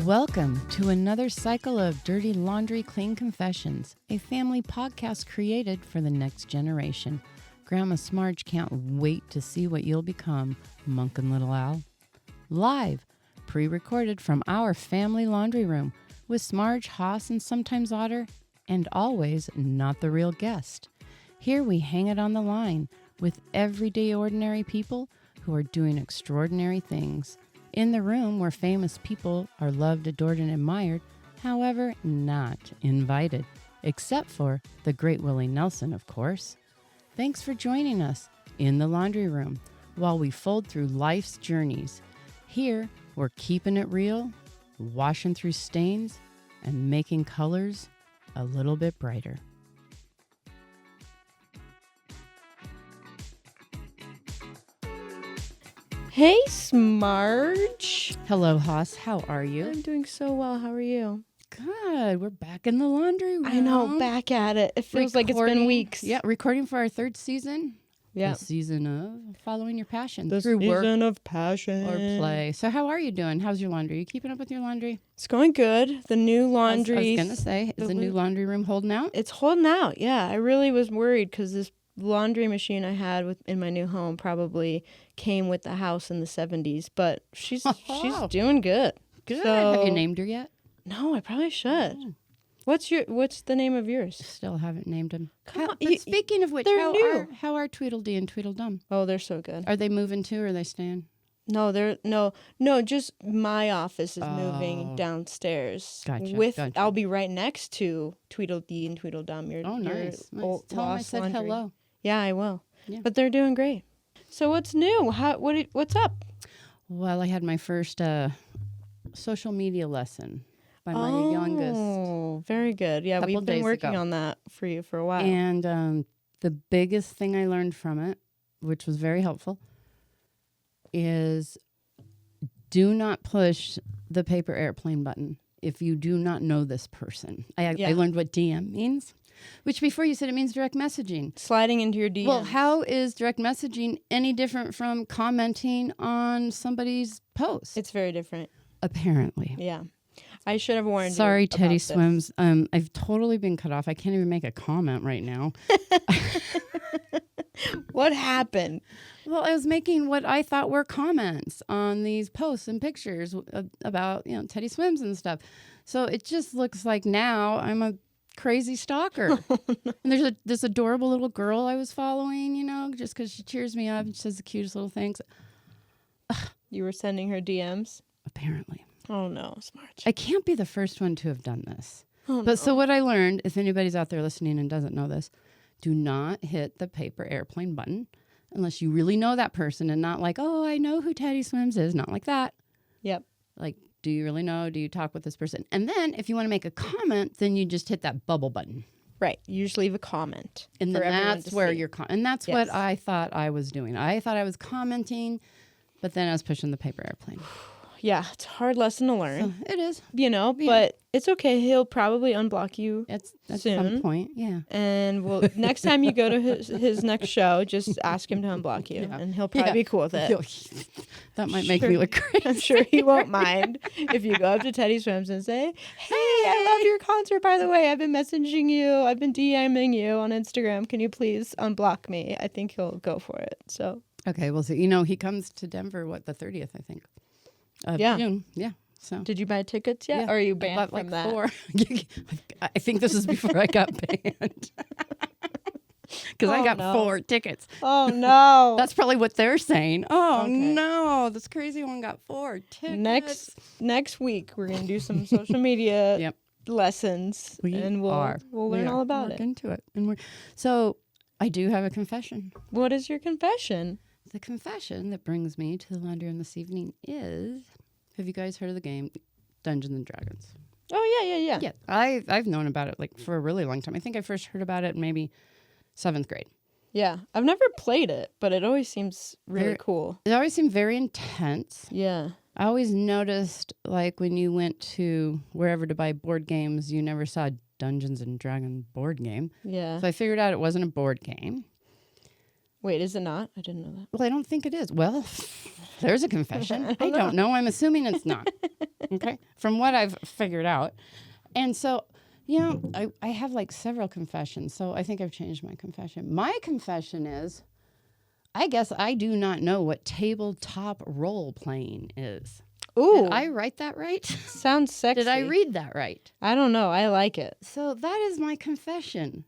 Welcome to another cycle of Dirty Laundry Clean Confessions, a family podcast created for the next generation. Grandma Smarge can't wait to see what you'll become, Monk and Little Al. Live, pre-recorded from our family laundry room, with Smarge, Haas, and sometimes Otter, and always not the real guest. Here we hang it on the line with everyday ordinary people who are doing extraordinary things. In the room where famous people are loved, adored, and admired, however, not invited. Except for the great Willie Nelson, of course. Thanks for joining us in the laundry room while we fold through life's journeys. Here, we're keeping it real, washing through stains, and making colors a little bit brighter. Hey, Smarge. Hello, Haas. How are you? I'm doing so well. How are you? Good. We're back in the laundry room. I know, back at it. It feels like it's been weeks. Yeah, recording for our third season. Yeah. The season of following your passion The through work season of passion. or play. So how are you doing? How's your laundry? You keeping up with your laundry? It's going good. The new laundry. I was going to say, is the new laundry room holding out? It's holding out, yeah. I really was worried because this laundry machine I had in my new home probably came with the house in the 70s, but she's doing good. Good. So, Have you named her yet? No, I probably should. Oh. What's the name of yours? Still haven't named them. Come on, but speaking of which, how are Tweedledee and Tweedledum? Oh, they're so good. Are they moving too, or are they staying? No, just my office is moving downstairs. Gotcha. I'll be right next to Tweedledee and Tweedledum. Nice. Tell them I said laundry. Hello. Yeah, I will. Yeah. But they're doing great. So what's new? What's up? Well, I had my first social media lesson by my youngest. Oh, very good. Yeah, we've been working on that for you for a while. And the biggest thing I learned from it, which was very helpful, is do not push the paper airplane button if you do not know this person. I learned what DM means, which before you said it means direct messaging. Sliding into your DMs. Well, how is direct messaging any different from commenting on somebody's post? It's very different. Apparently. Yeah. I should have warned you. Sorry, Teddy Swims. I've totally been cut off. I can't even make a comment right now. What happened? Well, I was making what I thought were comments on these posts and pictures about, Teddy Swims and stuff. So it just looks like now I'm a crazy stalker. And there's this adorable little girl I was following, just because she cheers me up and she says the cutest little things. You were sending her DMs? Apparently. Oh, no, Smart. I can't be the first one to have done this. Oh, but so what I learned, if anybody's out there listening and doesn't know this, do not hit the paper airplane button unless you really know that person and not like, oh, I know who Teddy Swims is. Not like that. Yep. Like, do you really know? Do you talk with this person? And then if you want to make a comment, then you just hit that bubble button. Right. You just leave a comment. And then that's where you're and that's yes. what I thought I was doing. I thought I was commenting, but then I was pushing the paper airplane. Yeah, it's a hard lesson to learn. It is. But it's okay. He'll probably unblock you at soon. Some point, yeah. And next time you go to his next show, just ask him to unblock you, and he'll probably be cool with it. That might make me look crazy. I'm sure he won't mind if you go up to Teddy Swims and say, hey, I love your concert, by the way. I've been messaging you. I've been DMing you on Instagram. Can you please unblock me? I think he'll go for it. So okay, we'll see. He comes to Denver, the 30th, I think. June. Yeah. So did you buy tickets yet? Yeah. Or are you banned from that? 4. I think this is before I got banned. Because I got 4 tickets. Oh, no. That's probably what they're saying. Oh, no. This crazy one got 4 tickets. Next week, we're going to do some social media lessons. We'll learn all about it. Into it. So I do have a confession. What is your confession? The confession that brings me to the laundry room this evening is, have you guys heard of the game Dungeons and Dragons? Oh, yeah. Yeah, I've known about it for a really long time. I think I first heard about it in maybe 7th grade. Yeah, I've never played it, but it always seems really cool. It always seemed very intense. Yeah. I always noticed, when you went to wherever to buy board games, you never saw a Dungeons and Dragons board game. Yeah. So I figured out it wasn't a board game. Wait, is it not? I didn't know that. Well, I don't think it is. Well, there's a confession. I don't know. I'm assuming it's not. Okay. From what I've figured out. And so, I have like several confessions. So I think I've changed my confession. My confession is, I guess I do not know what tabletop role playing is. Ooh. Did I write that right? Sounds sexy. Did I read that right? I don't know. I like it. So that is my confession.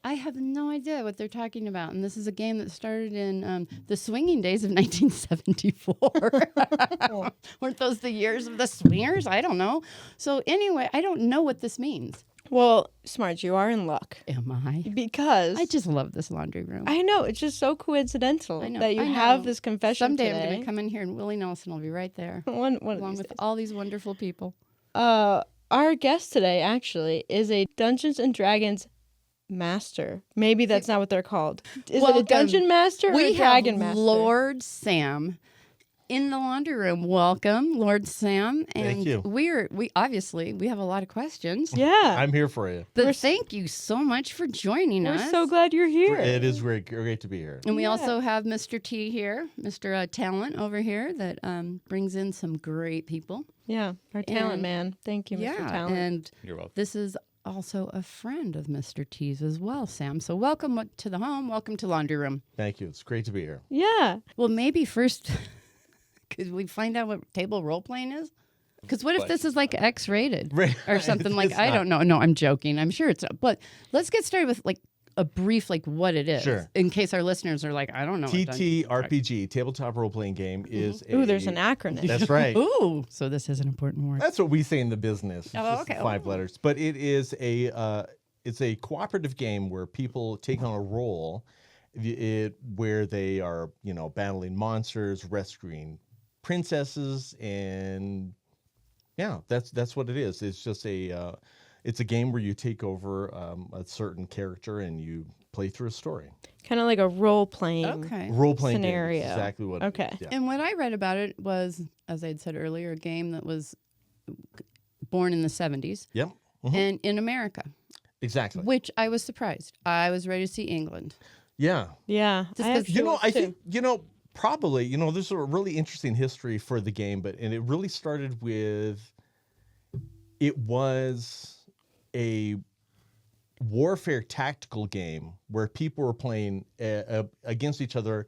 I have no idea what they're talking about. And this is a game that started in the swinging days of 1974. Weren't those the years of the swingers? I don't know. So anyway, I don't know what this means. Well, Smart, you are in luck. Am I? Because I just love this laundry room. I know. It's just so coincidental that you have this confession Someday today. I'm going to come in here and Willie Nelson will be right there. Along with all these wonderful people. Our guest today, actually, is a Dungeons & Dragons Master. Maybe that's not what they're called. Is it a Dungeon Master or a Dragon Master? Lord Sam in the laundry room. Welcome, Lord Sam. And thank you. We obviously have a lot of questions. Yeah. I'm here for you. But thank you so much for joining us. We're so glad you're here. It is great to be here. And we also have Mr. T here, Mr. Talent over here that brings in some great people. Yeah, our talent man. Thank you, Mr. Talent. And you're welcome. This is also a friend of Mr. T's as well, Sam. So welcome to the home. Welcome to Laundry Room. Thank you. It's great to be here. Yeah. Well, maybe first, could we find out what table role playing is? Because what if this is like X-rated or something like? I don't know. No, I'm joking. I'm sure it's. But let's get started with like a brief what it is, Sure. in case our listeners are like, I don't know. TTRPG, tabletop role playing game, is Ooh, there's an acronym. That's right. Ooh, so this is an important word. That's what we say in the business. It's Oh, just okay. 5 letters, but it is it's a cooperative game where people take on a role, where they are battling monsters, rescuing princesses, and that's what it is. It's just it's a game where you take over a certain character and you play through a story. Kind of like a role-playing Role-playing game, exactly what Okay. it is. Yeah. And what I read about it was, as I had said earlier, a game that was born in the 70s. Yep. Mm-hmm. And in America. Exactly. Which I was surprised. I was ready to see England. Yeah. Yeah. I think, probably, there's a really interesting history for the game, and it really started with, it was a warfare tactical game where people were playing against each other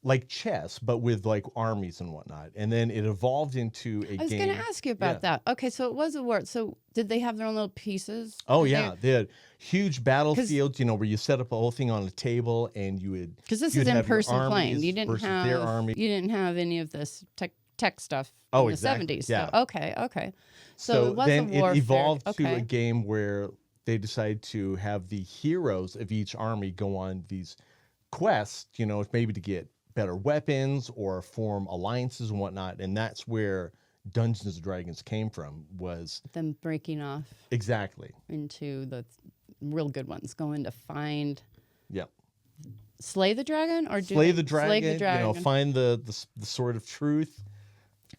like chess, but with like armies and whatnot. And then it evolved into a game. I was going to ask you about that. Okay, so it was a war. So did they have their own little pieces? Oh, yeah. They had huge battlefields, where you set up a whole thing on a table and you would... Because this is in-person playing. You didn't have their army. You didn't have any of this tech stuff in the exactly. 70s. Yeah. So, okay. So it was then a warfare. It evolved to a game where they decided to have the heroes of each army go on these quests, maybe to get better weapons or form alliances and whatnot. And that's where Dungeons & Dragons came from, was them breaking off exactly into the real good ones, going to find Yep. slay the dragon or slay the dragon, slay the dragon. Find the sword of truth,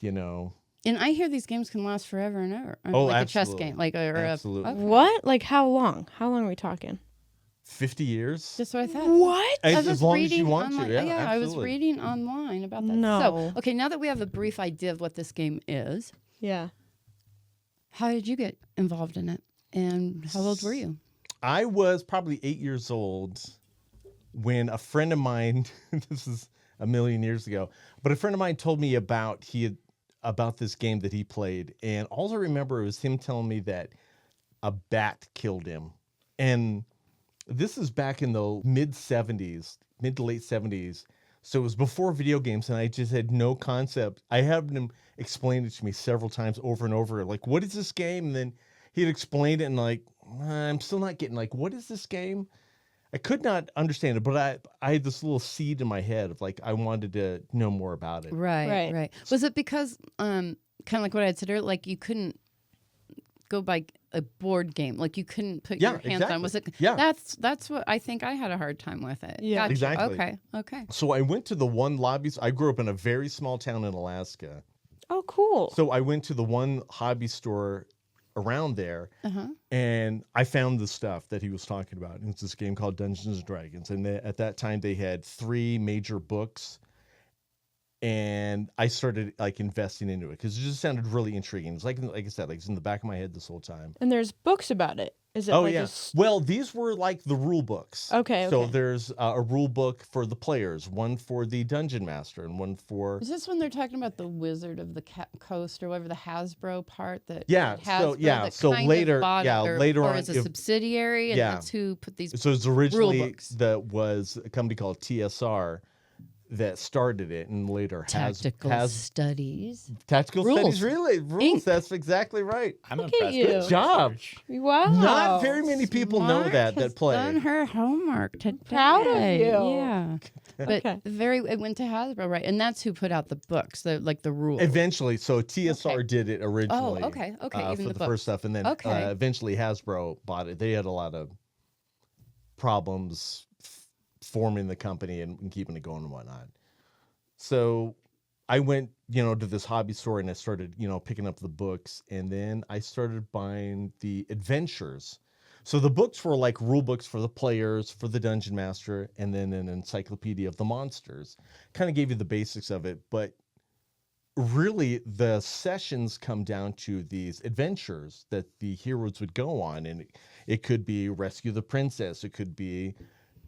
And I hear these games can last forever and ever. Oh, like absolutely. a chess game, absolutely. What? Like how long? How long are we talking? 50 years. Just what I thought. What? As long as you want online. to. Yeah, I was absolutely. reading online about that. No. So, okay, now that we have a brief idea of what this game is, Yeah. how did you get involved in it? And how old were you? I was probably 8 years old when a friend of mine, this is a million years ago, but a friend of mine told me about this game that he played. And all I remember was him telling me that a bat killed him. And this is back in the mid to late 70s. So it was before video games, and I just had no concept. I had him explain it to me several times over and over, like, what is this game? And then he'd explain it, and like, I'm still not getting, like, what is this game? I could not understand it, but I had this little seed in my head of, like, I wanted to know more about it. Right. Was it because, kind of like what I had said earlier, like you couldn't go by a board game, like you couldn't put your hands on? Was it? Yeah. That's what I think I had a hard time with it. Yeah. Gotcha. Exactly. Okay. So I went to the one lobby. I grew up in a very small town in Alaska. Oh, cool. So I went to the one hobby store around there, and I found the stuff that he was talking about. And it's this game called Dungeons and Dragons, and at that time they had 3 major books, and I started like investing into it because it just sounded really intriguing. It's like I said, like it's in the back of my head this whole time. And there's books about it. Is it? Oh like yeah. Well, these were like the rule books. Okay. So there's a rule book for the players, one for the Dungeon Master, and one for. Is this when they're talking about the Wizard of the Coast or whatever, the Hasbro part that? Yeah. Hasbro So later, later on, as a subsidiary, and that's who put these. So it's originally rule books. that was a company called TSR that started it, and later Tactical Studies. Tactical Rules. Studies, really rules. Inc. That's exactly right. I'm Look impressed. at you. Good job. Wow. Not very many people know Mark that has play. done her homework today. Proud of you. Yeah, but Okay. it went to Hasbro, right? And that's who put out the books, the rules. Eventually, so TSR Okay. did it originally. Oh, okay. Even for the the books. first stuff, and then Okay. eventually Hasbro bought it. They had a lot of problems forming the company and keeping it going and whatnot. So I went, to this hobby store and I started, picking up the books, and then I started buying the adventures. So the books were like rule books for the players, for the Dungeon Master, and then an encyclopedia of the monsters. Kind of gave you the basics of it, but really the sessions come down to these adventures that the heroes would go on, and it could be rescue the princess, it could be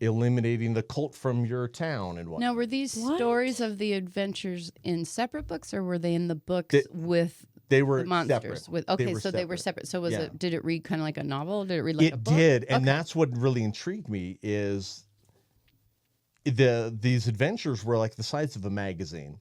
eliminating the cult from your town and whatnot. Now, were these stories of the adventures in separate books, or were they in the books with they were the monsters? separate. They were separate. So was Yeah. it? Did it read kind of like a novel? Did it read like a It book? did, and Okay. that's what really intrigued me is these adventures were like the size of a magazine,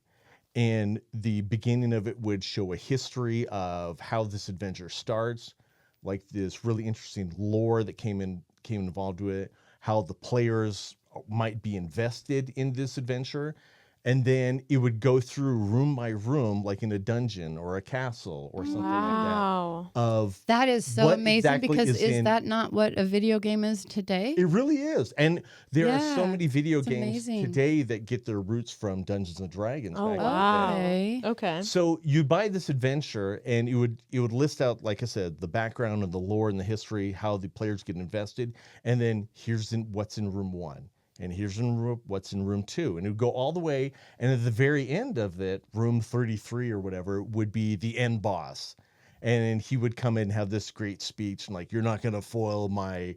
and the beginning of it would show a history of how this adventure starts, like this really interesting lore that came involved with it, how the players might be invested in this adventure. And then it would go through room by room, like in a dungeon or a castle or something Wow. like that. Of That is so what amazing exactly because is is in- that not what a video game is today? It really is. And there are so Yeah, many video it's games amazing. today that get their roots from Dungeons and Dragons. Oh, back in the wow. day. Okay. Okay. So you buy this adventure, and it would list out, like I said, the background and the lore and the history, how the players get invested, and then here's what's in room 1, and here's what's in room 2, and it would go all the way, and at the very end of it, room 33 or whatever would be the end boss, and he would come in and have this great speech, and like, you're not going to foil my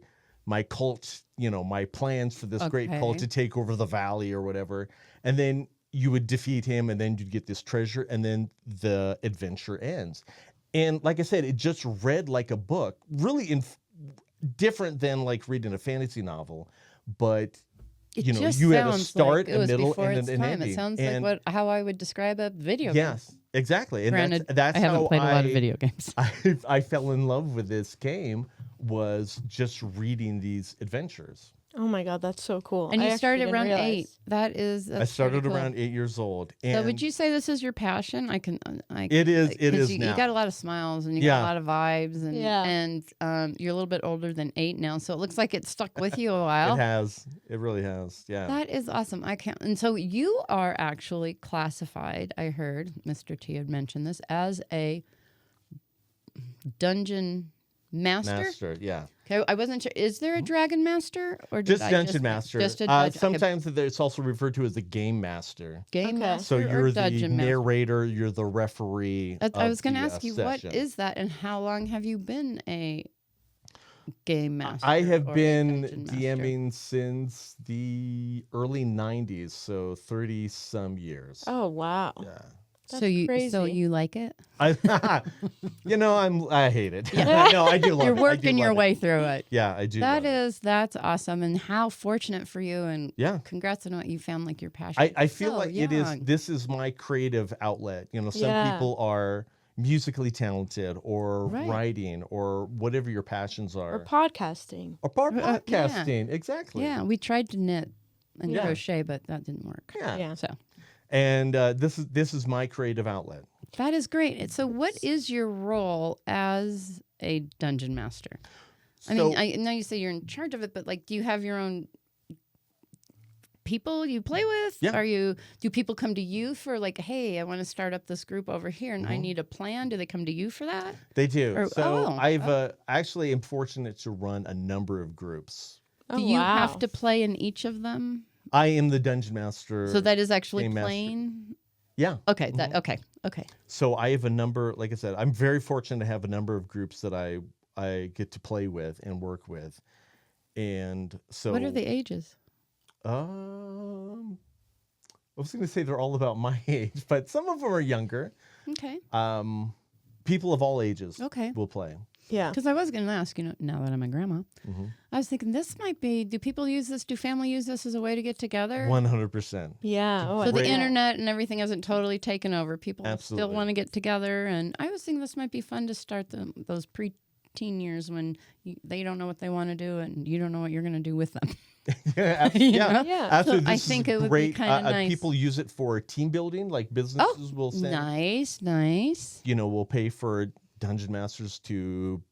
cult, my plans for this great cult Okay. to take over the valley or whatever, and then you would defeat him, and then you'd get this treasure, and then the adventure ends. And like I said, it just read like a book, really different than like reading a fantasy novel, but It you just had a sounds start, like it a was middle, before and its an time. ending. It sounds And like how I would describe a video game. yes, exactly. And Granted, that's I haven't how played a lot of video games. I fell in love with this game, was just reading these adventures. Oh my God, that's so cool. And I you actually started didn't around realize. 8. That's I started pretty cool. around 8 years old. So And would you say this is your passion? It is. It 'cause is you now. got a lot of smiles and you got Yeah. a lot of vibes and Yeah. you're a little bit older than 8 now, so it looks like it stuck with you a It while. has. It really has. Yeah. That is awesome. I can't. And so you are actually classified. I heard Mr. T had mentioned this as a dungeon master. Yeah. Okay, I wasn't sure. Is there a dragon master or did Just I Dungeon Master. Just a dungeon. Sometimes it's also referred to as the Game Master. Game Okay. master So or you're the dungeon master? narrator, you're the referee. I was going to of the, ask you, session. what is that, and how long have you been a game master? I have or a been dungeon master? DMing since the early 90s, so 30 some years. Oh wow. Yeah. That's so you crazy. like it? I hate it. No, I do love it. You're I do working your love it. way through it. Yeah, I do. love it. That's awesome, and how fortunate for you, and Yeah. congrats on what you found like your passion. I feel So like this is my creative outlet. Some Yeah. people are musically talented or Right. writing or whatever your passions Or are. podcasting. Or yeah. podcasting, exactly. Yeah, we tried to knit and Yeah. crochet, but that didn't work. Yeah. Yeah. So And this is my creative outlet. that is great. So, what is your role as a dungeon master? I So- mean, I know you say you're in charge of it, but like, do you have your own people you play with? Yeah. Do people come to you for like, hey, I want to start up this group over here and I need a plan? Do they come to you for that? They do. Or- So oh, I've actually am fortunate to run a number of groups. Oh, Do you wow. have to play in each of them? I am the dungeon master. So that is actually Game Master. playing? Yeah. Okay, okay. So I have a number, like I said, I'm very fortunate to have a number of groups that I get to play with and work with. And so What are the ages? I was going to say they're all about my age, but some of them are younger. Okay. People of all ages Okay. will play. Yeah. Because I was going to ask, now that I'm a grandma, I was thinking this might be, do people use this? Do family use this as a way to get together? 100%. Yeah. Oh, So the Great. internet and everything hasn't totally taken over. People still Absolutely. want to get together. And I was thinking this might be fun to start those pre-teen years when they don't know what they want to do and you don't know what you're going to do with them. Yeah, You yeah. know? Yeah. Absolutely. So I This is think it would be great. kinda nice. People use it for team building, like businesses will send. Nice. Will pay for dungeon masters to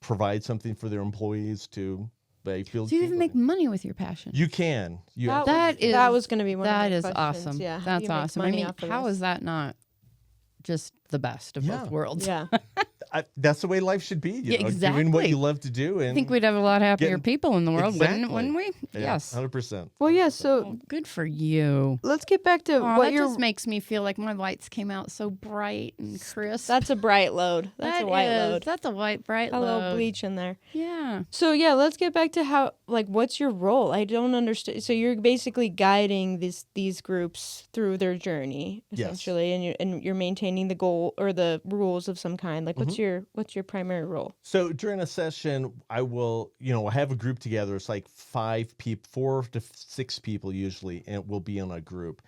provide something for their employees to feel. So you even make money with your passion. You can. That was going to be one of That the is questions. awesome. Yeah. How do That's you make awesome. I money mean, off of how this? is that not just the best of Yeah. both worlds? Yeah. That's the way life should be. Yeah, Doing what exactly. you love to do. And I think we'd have a lot happier Getting- people in the world, Exactly. wouldn't we? Yeah, Yes. 100%. Well, yeah. So Oh, good for you. let's get back to Aw, what that your. just makes me feel like my lights came out so bright and crisp. That's a bright load. That's That a white is- load. That's a bright A little load. bleach in there. Yeah. So yeah, let's get back to how what's your role? I don't understand. So you're basically guiding these groups through their journey Yes. essentially, and you're maintaining the goal or the rules of some kind. Like what's your primary role? So during a session, I will, I have a group together. It's like 5 people, 4 to 6 people usually, and we'll be in a group.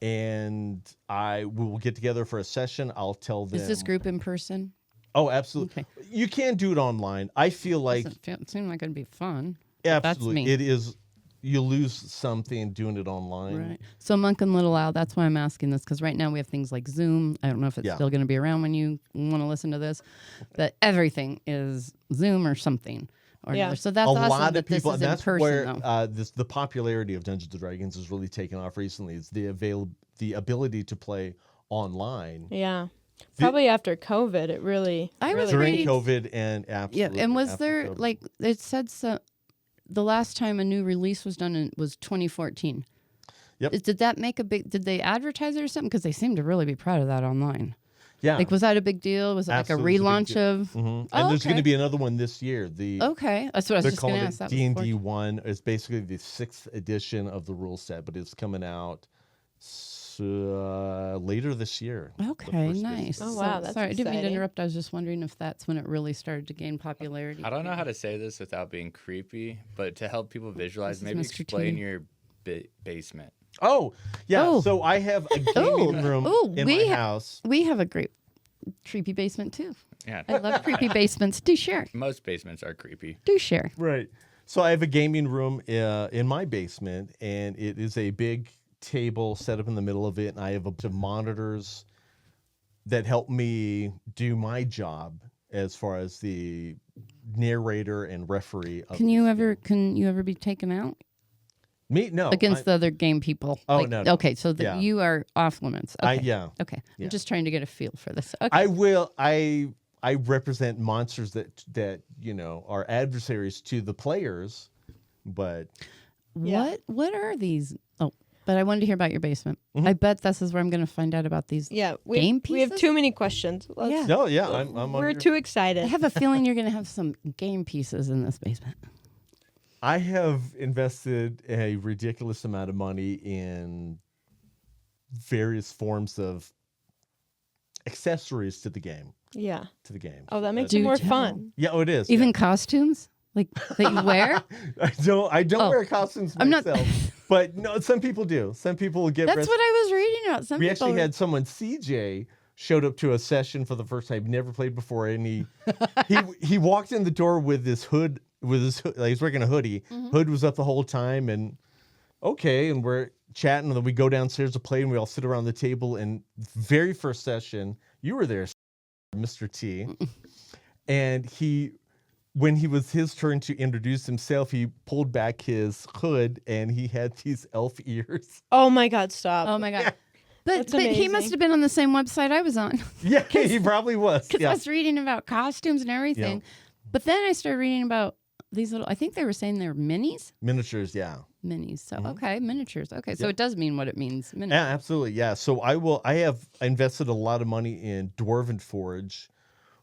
And we will get together for a session. I'll tell them. Is this group in person? Oh, absolutely. Okay. You can do it online. I feel like Doesn't seem like it'd be fun. absolutely me. it is. You lose something doing it online. Right. So Monk and Little Owl, that's why I'm asking this, because right now we have things like Zoom. I don't know if it's Yeah. still going to be around when you want to listen to this, but everything is Zoom or something. Or Yeah. another. So that's A awesome lot that of people, this is and in that's person, where though. the popularity of Dungeons and Dragons has really taken off recently. Is the ability to play online Yeah. Probably after COVID, it really. I was during reading- COVID and absolutely. And was after there, COVID. like, it said the last time a new release was done was 2014. Yep. Did that make did they advertise it or something? Because they seem to really be proud of that online. Yeah. Like, was that a big deal? Was it Absolutely, like a it's a big relaunch of? Mhm. Oh, And there's going okay. to be another one this year. Okay, that's what I was They're just going calling to it ask. That was D&D 1. It's basically the 6th edition of the rule set, but it's coming out later this year. the Okay, first nice. edition. Oh, wow, that's sorry, I didn't mean to exciting. interrupt. I was just wondering if that's when it really started to gain popularity. I don't know how to say this without being creepy, but to help people visualize, This is maybe Mr. explain T. your basement. Oh, yeah. Oh. So I have a gaming room in my house. We have a great creepy basement too. Yeah, I love creepy basements. Do share. most basements are creepy. Do share. Right. So I have a gaming room in my basement, and it is a big table set up in the middle of it, and I have a bunch of monitors that help me do my job as far as the narrator and referee. Of Can you this ever be taken out game. Me? No. against the other game people? Oh, Like, no. Okay, so Yeah. you are off limits. Okay. Yeah. Okay. Yeah. I'm just trying to get a feel for this. Okay. I will. I represent monsters that are adversaries to the players, but Yeah. What are these? Oh, but I wanted to hear about your basement. Mm-hmm. I bet this is where I'm going to find out about these. Yeah. Game We have pieces? too many questions. Yeah. no, yeah, I'm on We're your- too I excited. have a feeling you're going to have some game pieces in this basement. I have invested a ridiculous amount of money in various forms of accessories to the game. Yeah. Oh, that makes Do it more tell. fun. Yeah, oh, it is. Even costumes like that you wear. I don't Oh, wear costumes I'm not- myself, but no, some people do. Some people get. That's what I was reading about. Some We people actually had someone, CJ, showed up to a session for the first time, never played before, and he walked in the door with this hood, like he's wearing a hoodie. Mm-hmm. Hood was up the whole time, and and we're chatting, and then we go downstairs to play, and we all sit around the table. And very first session, you were there, Mr. T, and he when he was his turn to introduce himself, he pulled back his hood and he had these elf ears. Oh my God, stop. Oh my God. But That's he must amazing. have been on the same website I was on. Yeah, he probably was. Because Yeah. I was reading about costumes and everything. But then I started reading about these little, I think they were saying they're minis. Miniatures, yeah. Minis. So, okay, miniatures. Okay, so it does mean what it means. Yeah, Miniatures. absolutely. Yeah. So I have invested a lot of money in Dwarven Forge,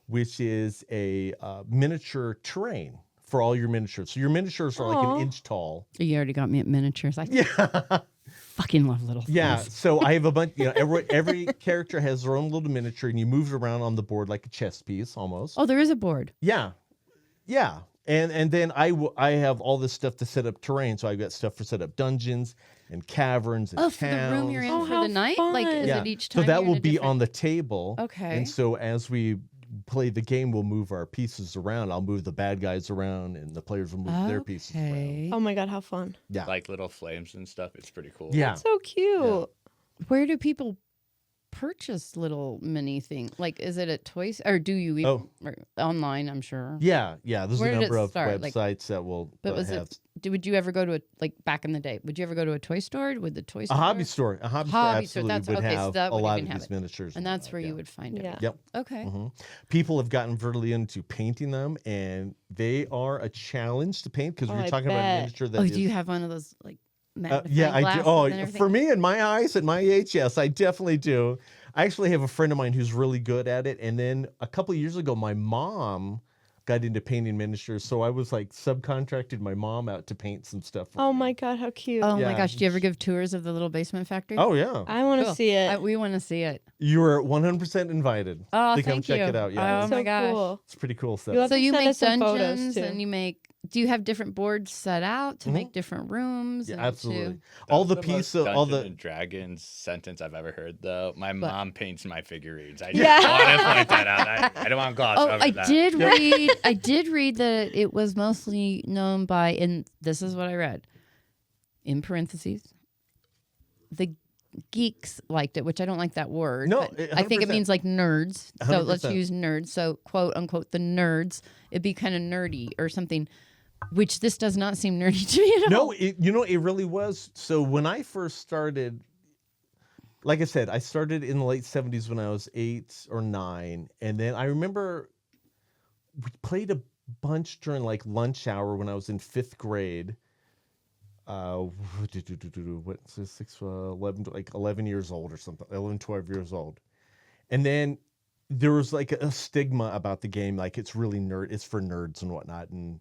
which is a miniature terrain for all your miniatures. So your miniatures are like Aw. an inch tall. You already got me at miniatures. I Yeah. fucking love little things. Yeah. So I have a bunch, every character has their own little miniature and you move it around on the board like a chess piece almost. Oh, there is a board. Yeah. Yeah. And then I have all this stuff to set up terrain. So I've got stuff for set up dungeons and caverns and Oh, towns. for the room you're in Oh, for how the night? Like, is Yeah. it each time? So that you're in will a be different- on the table. Okay. And so as we play the game, we'll move our pieces around. I'll move the bad guys around and the players will move their pieces around. Okay. Oh my God, how fun. Yeah. Like little flames and stuff. It's pretty cool. Yeah. So cute. Where do people purchase little mini thing? Like, is it at Toys or do you even Oh. or online? I'm sure. Yeah. Yeah. There's Where a did it number of start? Like- websites that will But was have it? Would you ever go to a like back in the day? Would you ever go to a toy store? Would the toy a store? hobby store. A hobby store Hobby store, absolutely that's- would okay, so have that a would lot even of have these it. miniatures. And that's where you yeah. would find it. Yeah. Yep. Okay. People have gotten really into painting them, and they are a challenge to paint because Oh, we're I talking about a bet. miniature that Oh, is. do you have one of those like magnifying Yeah, I do. glasses Oh, and everything? for me and my eyes at my age, yes, I definitely do. I actually have a friend of mine who's really good at it. And then a couple of years ago, my mom got into painting miniatures, so I was like subcontracted my mom out to paint some stuff. For Oh me. my God, how cute. Oh my Yeah. gosh, do you ever give tours of the little basement factory? Oh yeah, I want to Cool. see it. We want to see it. you are 100% invited. Oh, to come thank check you. it out. Yeah, Oh my so gosh. cool. it's pretty cool stuff. You'll have So to you send make us some photos, dungeons too. and you make. Do you have different boards set out to make different rooms? Yeah, and absolutely. to- All the Most pieces, all Dungeons the and Dragons sentence I've ever heard, though. My What? mom paints my figurines. I Yeah. just want to point that out. I don't want to gloss Oh, over I that. did read. I did read that it was mostly known by, and this is what I read, in parentheses, the geeks liked it, which I don't like that word. No, but I think it 100%. means like nerds. So let's 100%. use nerds. So quote unquote the nerds. It'd be kind of nerdy or something, which this does not seem nerdy to me at all. No, it really was. So when I first started, like I said, I started in the late 70s when I was 8 or 9. And then I remember we played a bunch during like lunch hour when I was in 5th grade. What's this, 11, like 11 years old or something, 11, 12 years old. And then there was like a stigma about the game, like it's really it's for nerds and whatnot. And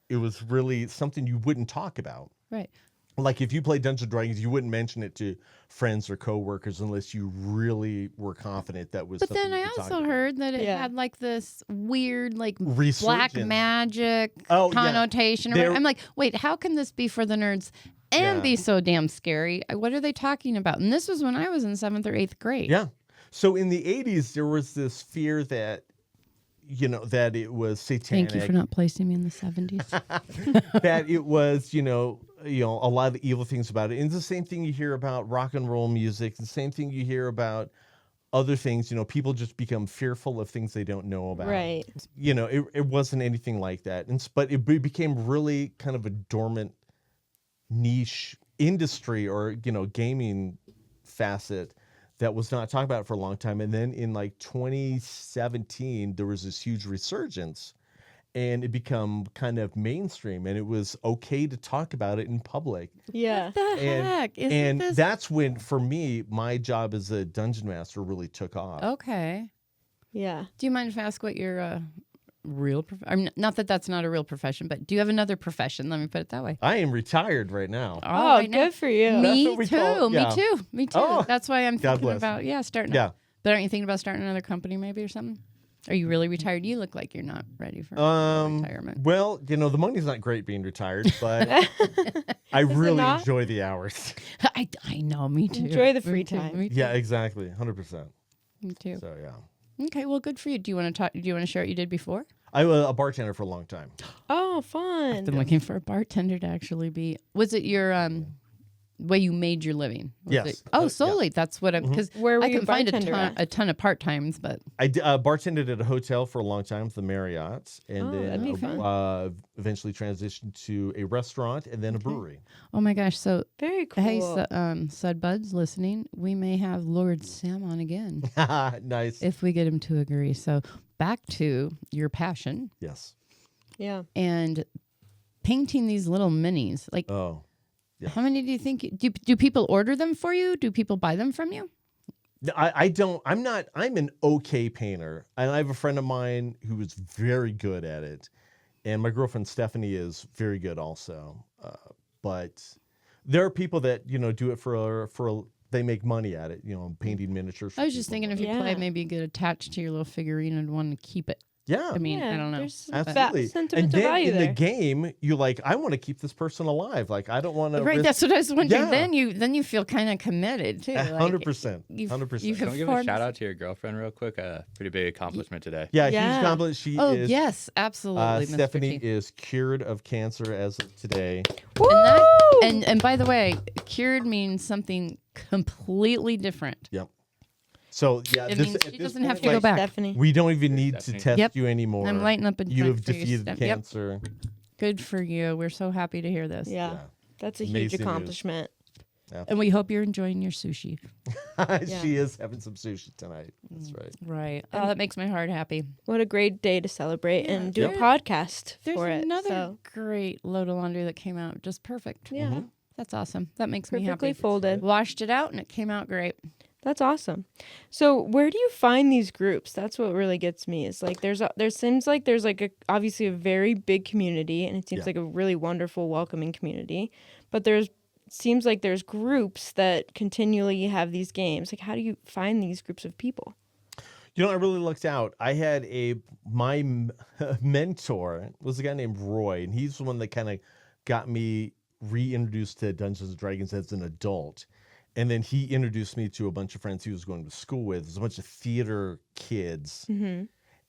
it was really something you wouldn't talk about. Right. Like if you play Dungeons and Dragons, you wouldn't mention it to friends or coworkers unless you really were confident that was. But something then you I could talk also about. heard that it Yeah. had like this weird, like black Resurgence. magic Oh, yeah. connotation. Or There- whatever. I'm like, wait, how can this be for the nerds and Yeah. be so damn scary? What are they talking about? And this was when I was in 7th or 8th grade. Yeah. So in the 80s, there was this fear that, that it was satanic. Thank you for not placing me in the 70s. That it was, a lot of evil things about it. And it's the same thing you hear about rock and roll music. The same thing you hear about other things. People just become fearful of things they don't know about. Right. It wasn't anything like that. But it became really kind of a dormant niche industry or, gaming facet that was not talked about for a long time. And then in like 2017, there was this huge resurgence and it become kind of mainstream and it was okay to talk about it in public. Yeah. What the heck? Isn't And this... that's when, for me, my job as a dungeon master really took off. Okay. Yeah. Do you mind if I ask what your real profession? Not that that's not a real profession, but do you have another profession? Let me put it that way. I am retired right now. Oh, right now. good for you. That's Me what we too. call- yeah. Me too. Me too. Oh, That's why I'm God thinking bless. about starting. Yeah. But aren't you thinking about starting another company maybe or something? Are you really retired? You look like you're not ready for retirement. Well, the money's not great being retired, but I really not? enjoy the hours. I know. Me too. Enjoy the Me free too, time. Me too. Yeah, exactly. 100%. Me too. So, yeah. Okay. Well, good for you. Do you want to talk? Do you want to share what you did before? I was a bartender for a long time. Oh, fun. I've been looking for a bartender to actually be. Was it your way you made your living? Was Yes. it- Oh, solely. That's what I'm, because Where were I you can find bartender at? a ton of part-times, but I bartended at a hotel for a long time, the Marriott, and Oh, that'd be then eventually transitioned to a restaurant and then a brewery. oh my gosh. So, Very cool. hey, Sud Buds listening, we may have Lord Sam on again Nice. if we get him to agree. So back to your passion Yes. Yeah. and painting these little minis. Like, Oh. Yeah. how many do you think, do people order them for you? Do people buy them from you? I don't. I'm an okay painter, and I have a friend of mine who is very good at it, and my girlfriend Stephanie is very good also. But there are people that do it for they make money at it. Painting miniatures. I was just thinking if you play, Yeah. maybe you get attached to your little figurine and want to keep it. Yeah. I mean, I don't know. There's some Absolutely. And sentimental then value in there. the game, you're like, I want to keep this person alive. Like, I don't want to. Right, that's what I was wondering. Yeah. Then you feel kind of committed too. 100%. You've- 100%. you've Can we give a formed- shout out to your girlfriend real quick? Pretty big accomplishment today. Yeah, Yeah. huge compliment. She Oh is. yes, absolutely. Mr. Stephanie T. is cured of cancer as of today. Woo! And by the way, cured means something completely different. Yep. So yeah, It this, means at she this doesn't have point, to go like, back. Stephanie. we don't even need to Stephanie. test Yep. you anymore. I'm lighting up a You drink have for you, defeated Steph. Yep. cancer. Good for you. We're so happy to hear this. Yeah. That's a huge Amazing news. accomplishment. And we hope you're enjoying your sushi. She is having some sushi tonight. That's right. Right. Oh, that makes my heart happy. What a great day to celebrate and do Yep. a podcast There's for it. another So, great load of laundry that came out just perfect. yeah, That's awesome. That makes me perfectly happy. folded. Washed it out and it came out great. That's awesome. So, where do you find these groups? That's what really gets me. Is like there seems like there's like obviously a very big community, and it seems Yeah. like a really wonderful, welcoming community. But seems like there's groups that continually have these games. Like, how do you find these groups of people? I really lucked out. I had my mentor was a guy named Roy, and he's the one that kind of got me reintroduced to Dungeons and Dragons as an adult. And then he introduced me to a bunch of friends he was going to school with. There's a bunch of theater kids. Mm-hmm.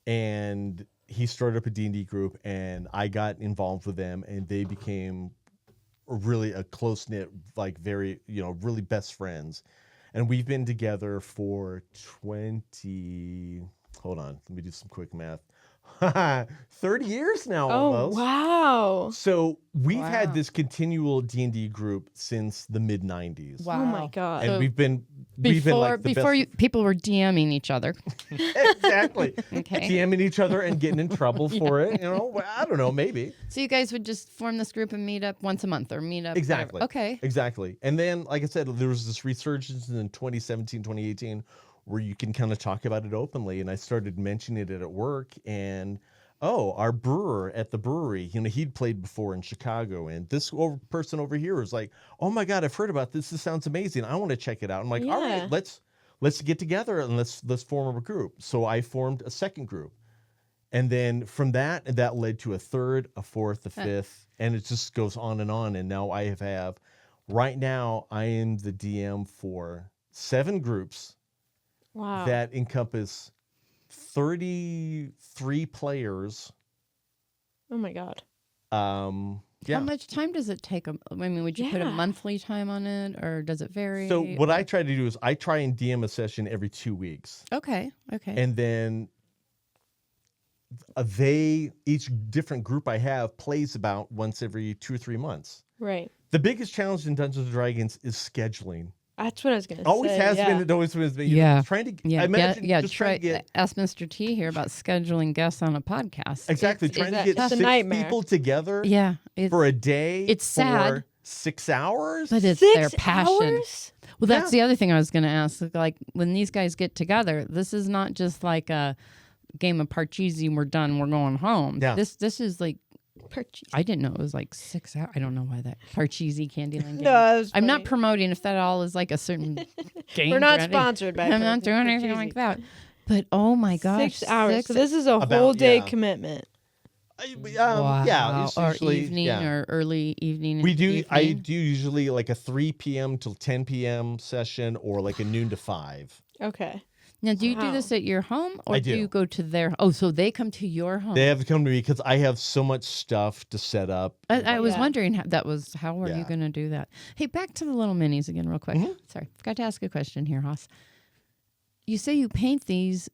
And he started up a D&D group, and I got involved with them, and they became really a close-knit, like very, really best friends. And we've been together for 20, hold on, let me do some quick math. 30 years now Oh, almost. wow. So we've Wow. had this continual D&D group since the mid-90s. Wow. Oh my god. And So we've been Before like the before best. people were DMing each other. Exactly. Okay. DMing each other and getting in trouble for it. Well, I don't know, maybe. So you guys would just form this group and meet up once a month or meet up. Exactly. whatever. Okay. Exactly. And then, like I said, there was this resurgence in 2017, 2018, where you can kind of talk about it openly. And I started mentioning it at work. And, our brewer at the brewery, he'd played before in Chicago. And this person over here was like, oh my God, I've heard about this. This sounds amazing. I want to check it out. I'm like, all Yeah. right, let's get together and let's form a group. So I formed a second group. And then from that led to a third, a fourth, a fifth, and it just goes on. And now I have, right now, I am the DM for 7 groups Wow. that encompass 33 players. Oh my god. Yeah. How much time does it take? I mean, would you put a Yeah. monthly time on it, or does it vary? So what I try to do is I try and DM a session every 2 weeks. Okay. Okay. And then each different group I have plays about once every 2 or 3 months. Right. The biggest challenge in Dungeons & Dragons is scheduling. That's what I was gonna Always say. has yeah. been. It always has been. Yeah. Trying to. yeah. I imagine just Try trying to get ask Mr. T here about scheduling guests on a podcast. exactly It's- trying to it's- get That's a 6 nightmare. people together Yeah. It's, for a day. it's sad. For 6 hours. but it's 6 their passion. hours? Well, that's Yeah. the other thing I was going to ask. Like when these guys get together, this is not just like a game of Parcheesi. We're done. We're going home. Yeah. This is like Purchase. I didn't know it was like 6 hours. I don't know why that Parcheesi Candyland game. No, that was I'm not funny. promoting if that all is like a certain game. We're not or anything. sponsored by I'm not doing anything Purchase. like that. But oh my gosh, 6 hours. 6 So this is a About- whole day yeah. commitment. wow. Yeah. It's or usually, evening yeah. or early evening. We do. I evening. do usually like a 3 p.m. till 10 p.m. session, or like a noon to 5. Okay. Now, do you do Wow. this at your home, or I do do. you go to their? Oh, so they come to your home. They have to come to me because I have so much stuff to set up. I was Yeah. wondering how are you Yeah. going to do that? Hey, back to the little minis again, real quick. Sorry, forgot to ask a question here, Haas. You say you paint these.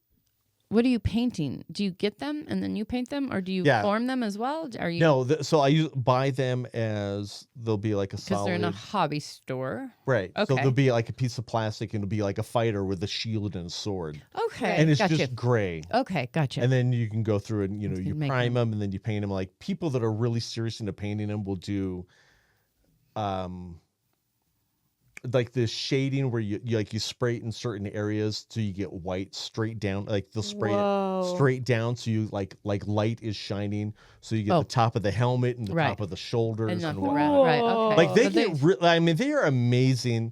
What are you painting? Do you get them and then you paint them, or do you Yeah. form them as well? Are you? No, so I buy them as they'll be like a because solid. they're in a hobby store. Right. So Okay. there'll be like a piece of plastic and it'll be like a fighter with a shield and a sword. Okay, And it's gotcha. just gray. Okay, gotcha. And then you can go through and, you can you make prime them and then you paint them. Like people that are really serious into painting them will do like this shading where you spray it in certain areas so you get white straight down. Like they'll spray Whoa. it straight down so you like light is shining. So you get Oh. the top of the helmet and the Right. top of the shoulders and and, not the whatnot. red. Right. Okay. Like they So get, I mean, they are amazing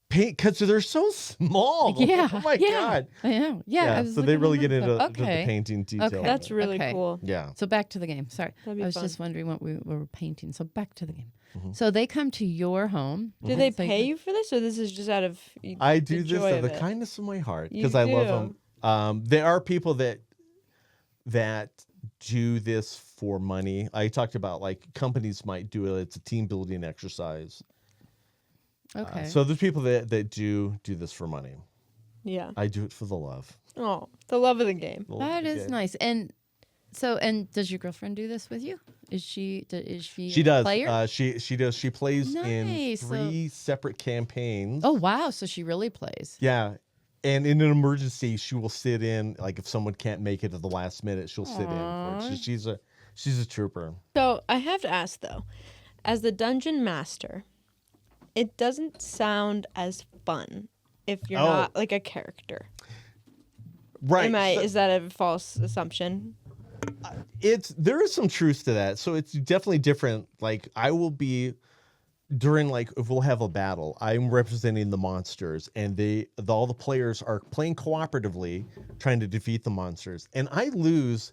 paint because they're so small. Yeah. Oh my yeah, God. I know. Yeah. I was So they looking really at get them, into so- the okay. painting detail. Okay. of That's it. really Okay. cool. Yeah. So back to the game. Sorry, That'd be I was fun. just wondering what we were painting. So back to the game. Mm-hmm. So they come to your home. Do they It's like- pay you for this, or this is just out of I the do this joy out of of the it? kindness of my heart You because I love do. them. There are people that do this for money. I talked about like companies might do it. It's a team building exercise. Okay. So there's people that do this for money. Yeah. I do it for the love. Oh, the love of the game. The love That of the is game. nice. And does your girlfriend do this with you? Is she She a does. player? She does. She plays in Nice. So- 3 separate campaigns. Oh wow, so she really plays. Yeah. And in an emergency, she will sit in. Like if someone can't make it at the last minute, she'll sit in. For it. She's a trooper. So I have to ask though, as the dungeon master, it doesn't sound as fun if you're Oh. not like a character. Right. so- Is that a false assumption? there is some truth to that. So it's definitely different. Like I will be during like if we'll have a battle, I'm representing the monsters and all the players are playing cooperatively trying to defeat the monsters. And I lose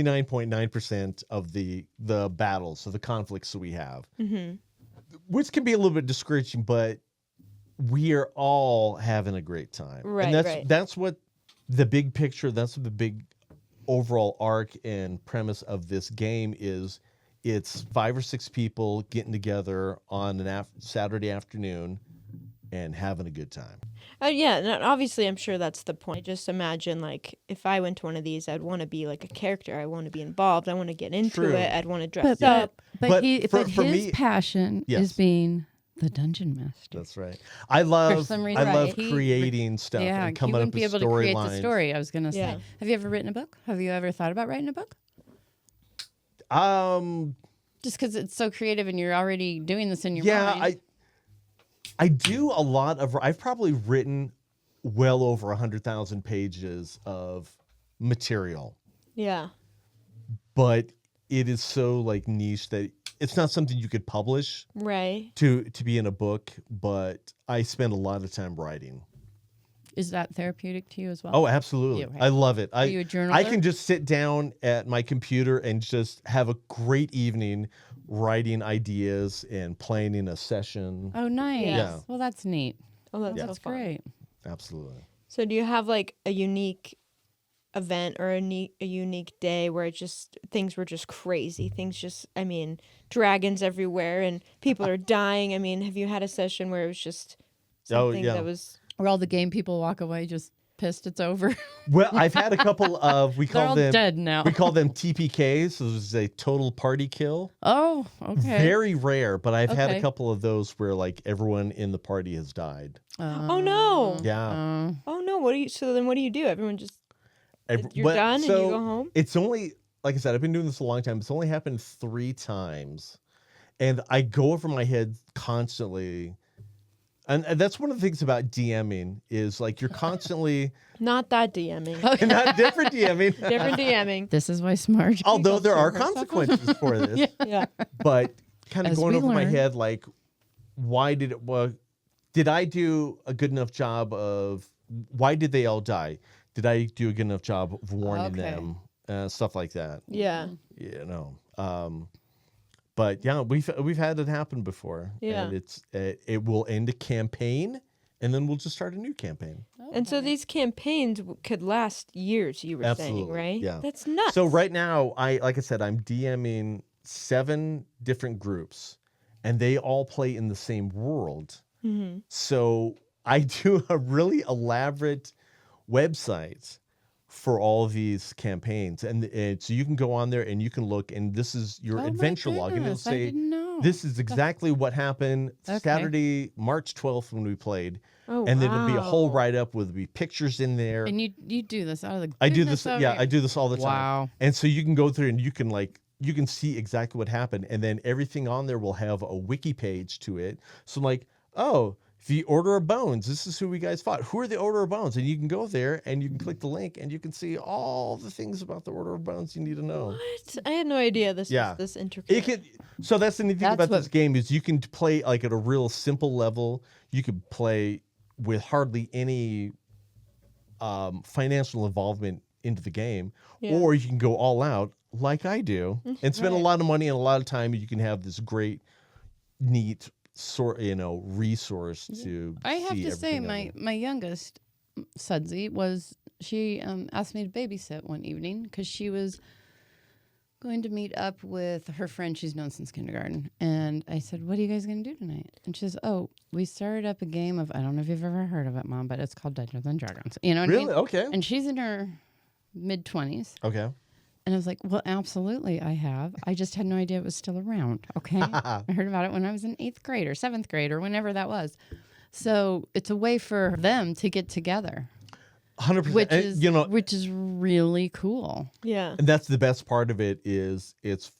99.9% of the battles, so the conflicts that we have. Mm-hmm. Which can be a little bit discouraging, but we are all having a great time. Right, And right. that's what the big picture, that's what the big overall arc and premise of this game is. It's 5 or 6 people getting together on an Saturday afternoon and having a good time. Yeah, and obviously I'm sure that's the point. Just imagine like if I went to one of these, I'd want to be like a character. I want to be involved. I want to get into True. it. I'd want to dress But up. But for his me- passion Yes. is being the dungeon master. That's right. I love some reason, I love right. He- creating stuff Yeah, and you coming up wouldn't be with able to create the storylines. story. I was gonna say. Yeah. Have you ever written a book? Have you ever thought about writing a book? Just because it's so creative and you're already doing this in your mind. I do a lot of. I've probably written well over 100,000 pages of material, Yeah. but it is so like niche that it's not something you could publish Right. to be in a book. But I spend a lot of time writing. Is that therapeutic to you as well? Oh, absolutely. Yeah, right. I love it. Are you a journaler? I can just sit down at my computer and just have a great evening writing ideas and planning a session. Oh, nice. Yeah. Well, that's neat. Oh, that's Yeah. so That's fun. great. Absolutely. So do you have like a unique event or a unique day where it just things were just crazy? Things just dragons everywhere and people are dying. I mean, have you had a session where it was just something yeah. that was Where all the game people walk away just pissed it's over. Well, I've had a couple of They're all dead now. we call them TPKs. So this is a total party kill. Oh, okay. Very rare, but I've had a Okay. couple of those where like everyone in the party has died. Oh no. Yeah. Oh no, what do you do? Everyone just you're But- done and you so go home? It's only, like I said, I've been doing this a long time. It's only happened 3 times. And I go over my head constantly. And that's one of the things about DMing is like you're constantly Not that DMing. not different DMing. Different DMing. This is why smart. Although there are people- consequences for this. Yeah. But kind of As going we over my learn. head, like, did I do a good enough job of, why did they all die? Did I do a good enough job of warning Okay. them? Stuff like that. Yeah. You know. But yeah, we've had it happen before. Yeah. And it will end a campaign and then we'll just start a new campaign. And so these campaigns could last years, you were saying, Absolutely, right? yeah. That's nuts. So right now, like I said, I'm DMing 7 different groups, and they all play in the same world. Mm-hmm. So I do a really elaborate website for all of these campaigns, and so you can go on there and you can look, and this is your adventure log, and it'll I say didn't know. this is exactly what happened Okay. Saturday, March 12th when we played. Oh, And then it'll be a whole wow. write-up with be pictures in there. And you do this out of the I do goodness this, of yeah, your- I do this all the time. Wow. And so you can go through and you can see exactly what happened, and then everything on there will have a wiki page to it. So like, oh, the Order of Bones, this is who we guys fought. Who are the Order of Bones? And you can go there and you can click the link and you can see all the things about the Order of Bones you need to know. What? I had no idea this Yeah. was this intricate. It can, so that's the neat thing That's about this what- game is you can play like at a real simple level. You could play with hardly any financial involvement into the game, Yeah. or you can go all out like I do and spend a Right. lot of money and a lot of time. You can have this great, neat resource to. I have see to say, everything on my youngest Sudsy was she asked me to babysit one evening because she was going to meet up with her friend she's known since kindergarten, and I said, "What are you guys going to do tonight?" And she says, "Oh, we started up a game of I don't know if you've ever heard of it, Mom, but it's called Dungeons and Dragons." You know what Really? I mean? Okay. And she's in her mid-20s. Okay. And I was like, well, absolutely, I have. I just had no idea it was still around. Okay. I heard about it when I was in 8th grade or 7th grade or whenever that was. So it's a way for them to get together, 100%. which And, is which is really cool. Yeah. and that's the best part of it is it's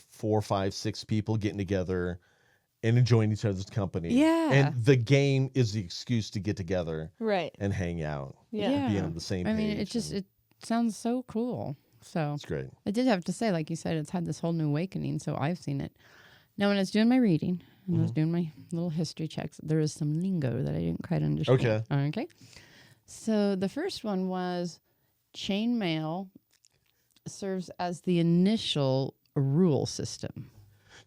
4, 5, 6 people getting together and enjoying each other's company. Yeah. And the game is the excuse to get together Right. and hang out. Yeah. Be on the same I page. mean, it sounds so cool. So It's great. I did have to say, like you said, it's had this whole new awakening. So I've seen it. Now, when I was doing my reading and I was doing my little history checks, there was some lingo that I didn't quite understand. Okay. Okay. So the first one was chainmail serves as the initial rule system.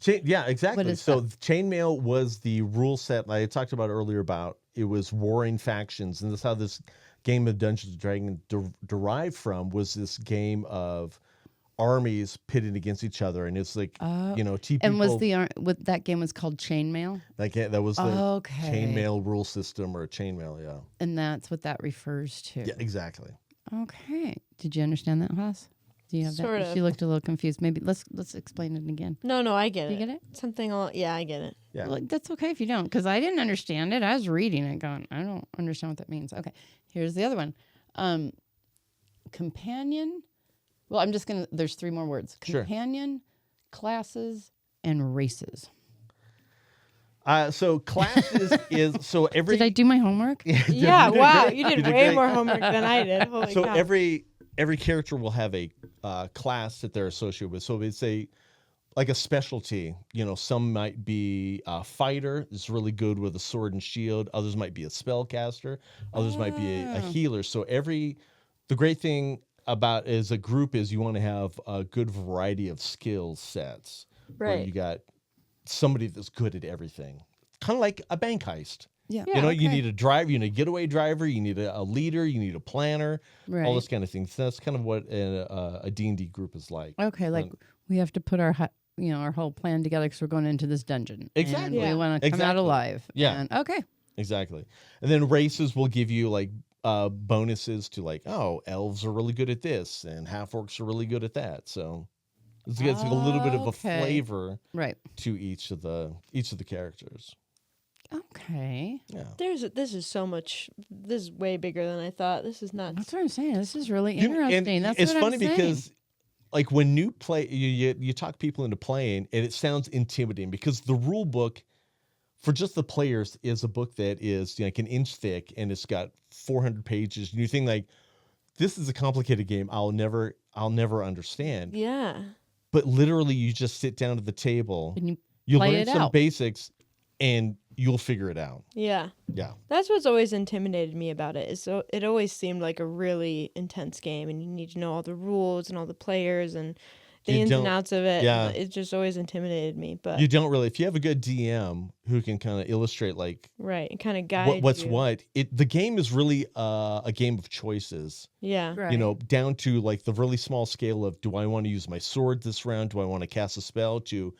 Yeah, exactly. What is So chainmail was the rule set I had talked about earlier about it was warring factions, and that's how this game of Dungeons and Dragons derived from was this game of armies pitted against each other, and it's like two people. And was that game was called chainmail? that was the Okay. chainmail rule system or chainmail? Yeah. And that's what that refers to. Yeah, exactly. Okay. Did you understand that, Haas? Do you have Sort that? of. She looked a little confused. Maybe let's explain it again. No, I get Do it. you get it? Yeah, I get it. Yeah. Well, that's okay if you don't, because I didn't understand it. I was reading it going, I don't understand what that means. Okay, here's the other one. Companion. Well, I'm just going to, there's 3 more words. Sure. Companion, classes, and races. So classes is so every. Did I do my homework? Yeah, You did wow. great. You did did way great. more homework than I did. Holy So cow. every character will have a class that they're associated with. So it's like a specialty. Some might be a fighter, is really good with a sword and shield. Others might be a spellcaster. Others might be a healer. So the great thing about as a group is you want to have a good variety of skill sets. Where Right. you got somebody that's good at everything, kind of like a bank heist. Yeah. Yeah. You okay. need a driver, you need a getaway driver, you need a leader, you need a planner, all Right. this kind of thing. So that's kind of what a D&D group is like. Okay, like we have to put our whole plan together because we're going into this dungeon. Exactly. And Yeah. we want to come out Exactly. alive. Yeah. And, okay. Exactly. And then races will give you like bonuses to like, oh, elves are really good at this and half-orcs are really good at that. So it's like a little bit of a Okay. flavor Right. to each of the characters. Okay. Yeah. This is way bigger than I thought. This is nuts. That's what I'm saying. This is really And interesting. That's it's what funny I'm saying. because like when new play you talk people into playing and it sounds intimidating because the rule book for just the players is a book that is like an inch thick and it's got 400 pages and you think like this is a complicated game I'll never understand. Yeah. But literally you just sit down at the table, And you play learn it some out. basics and you'll figure it out. Yeah. Yeah. That's what's always intimidated me about it. Is so it always seemed like a really intense game, and you need to know all the rules and all the players, and the ins and outs of it. Yeah. It just always intimidated me. But You don't really. If you have a good DM who can kind of illustrate like right, and kind of guide what's you. what, the game is really a game of choices. Yeah. Right. You know, down to like the really small scale of, do I want to use my sword this round? Do I want to cast a spell? To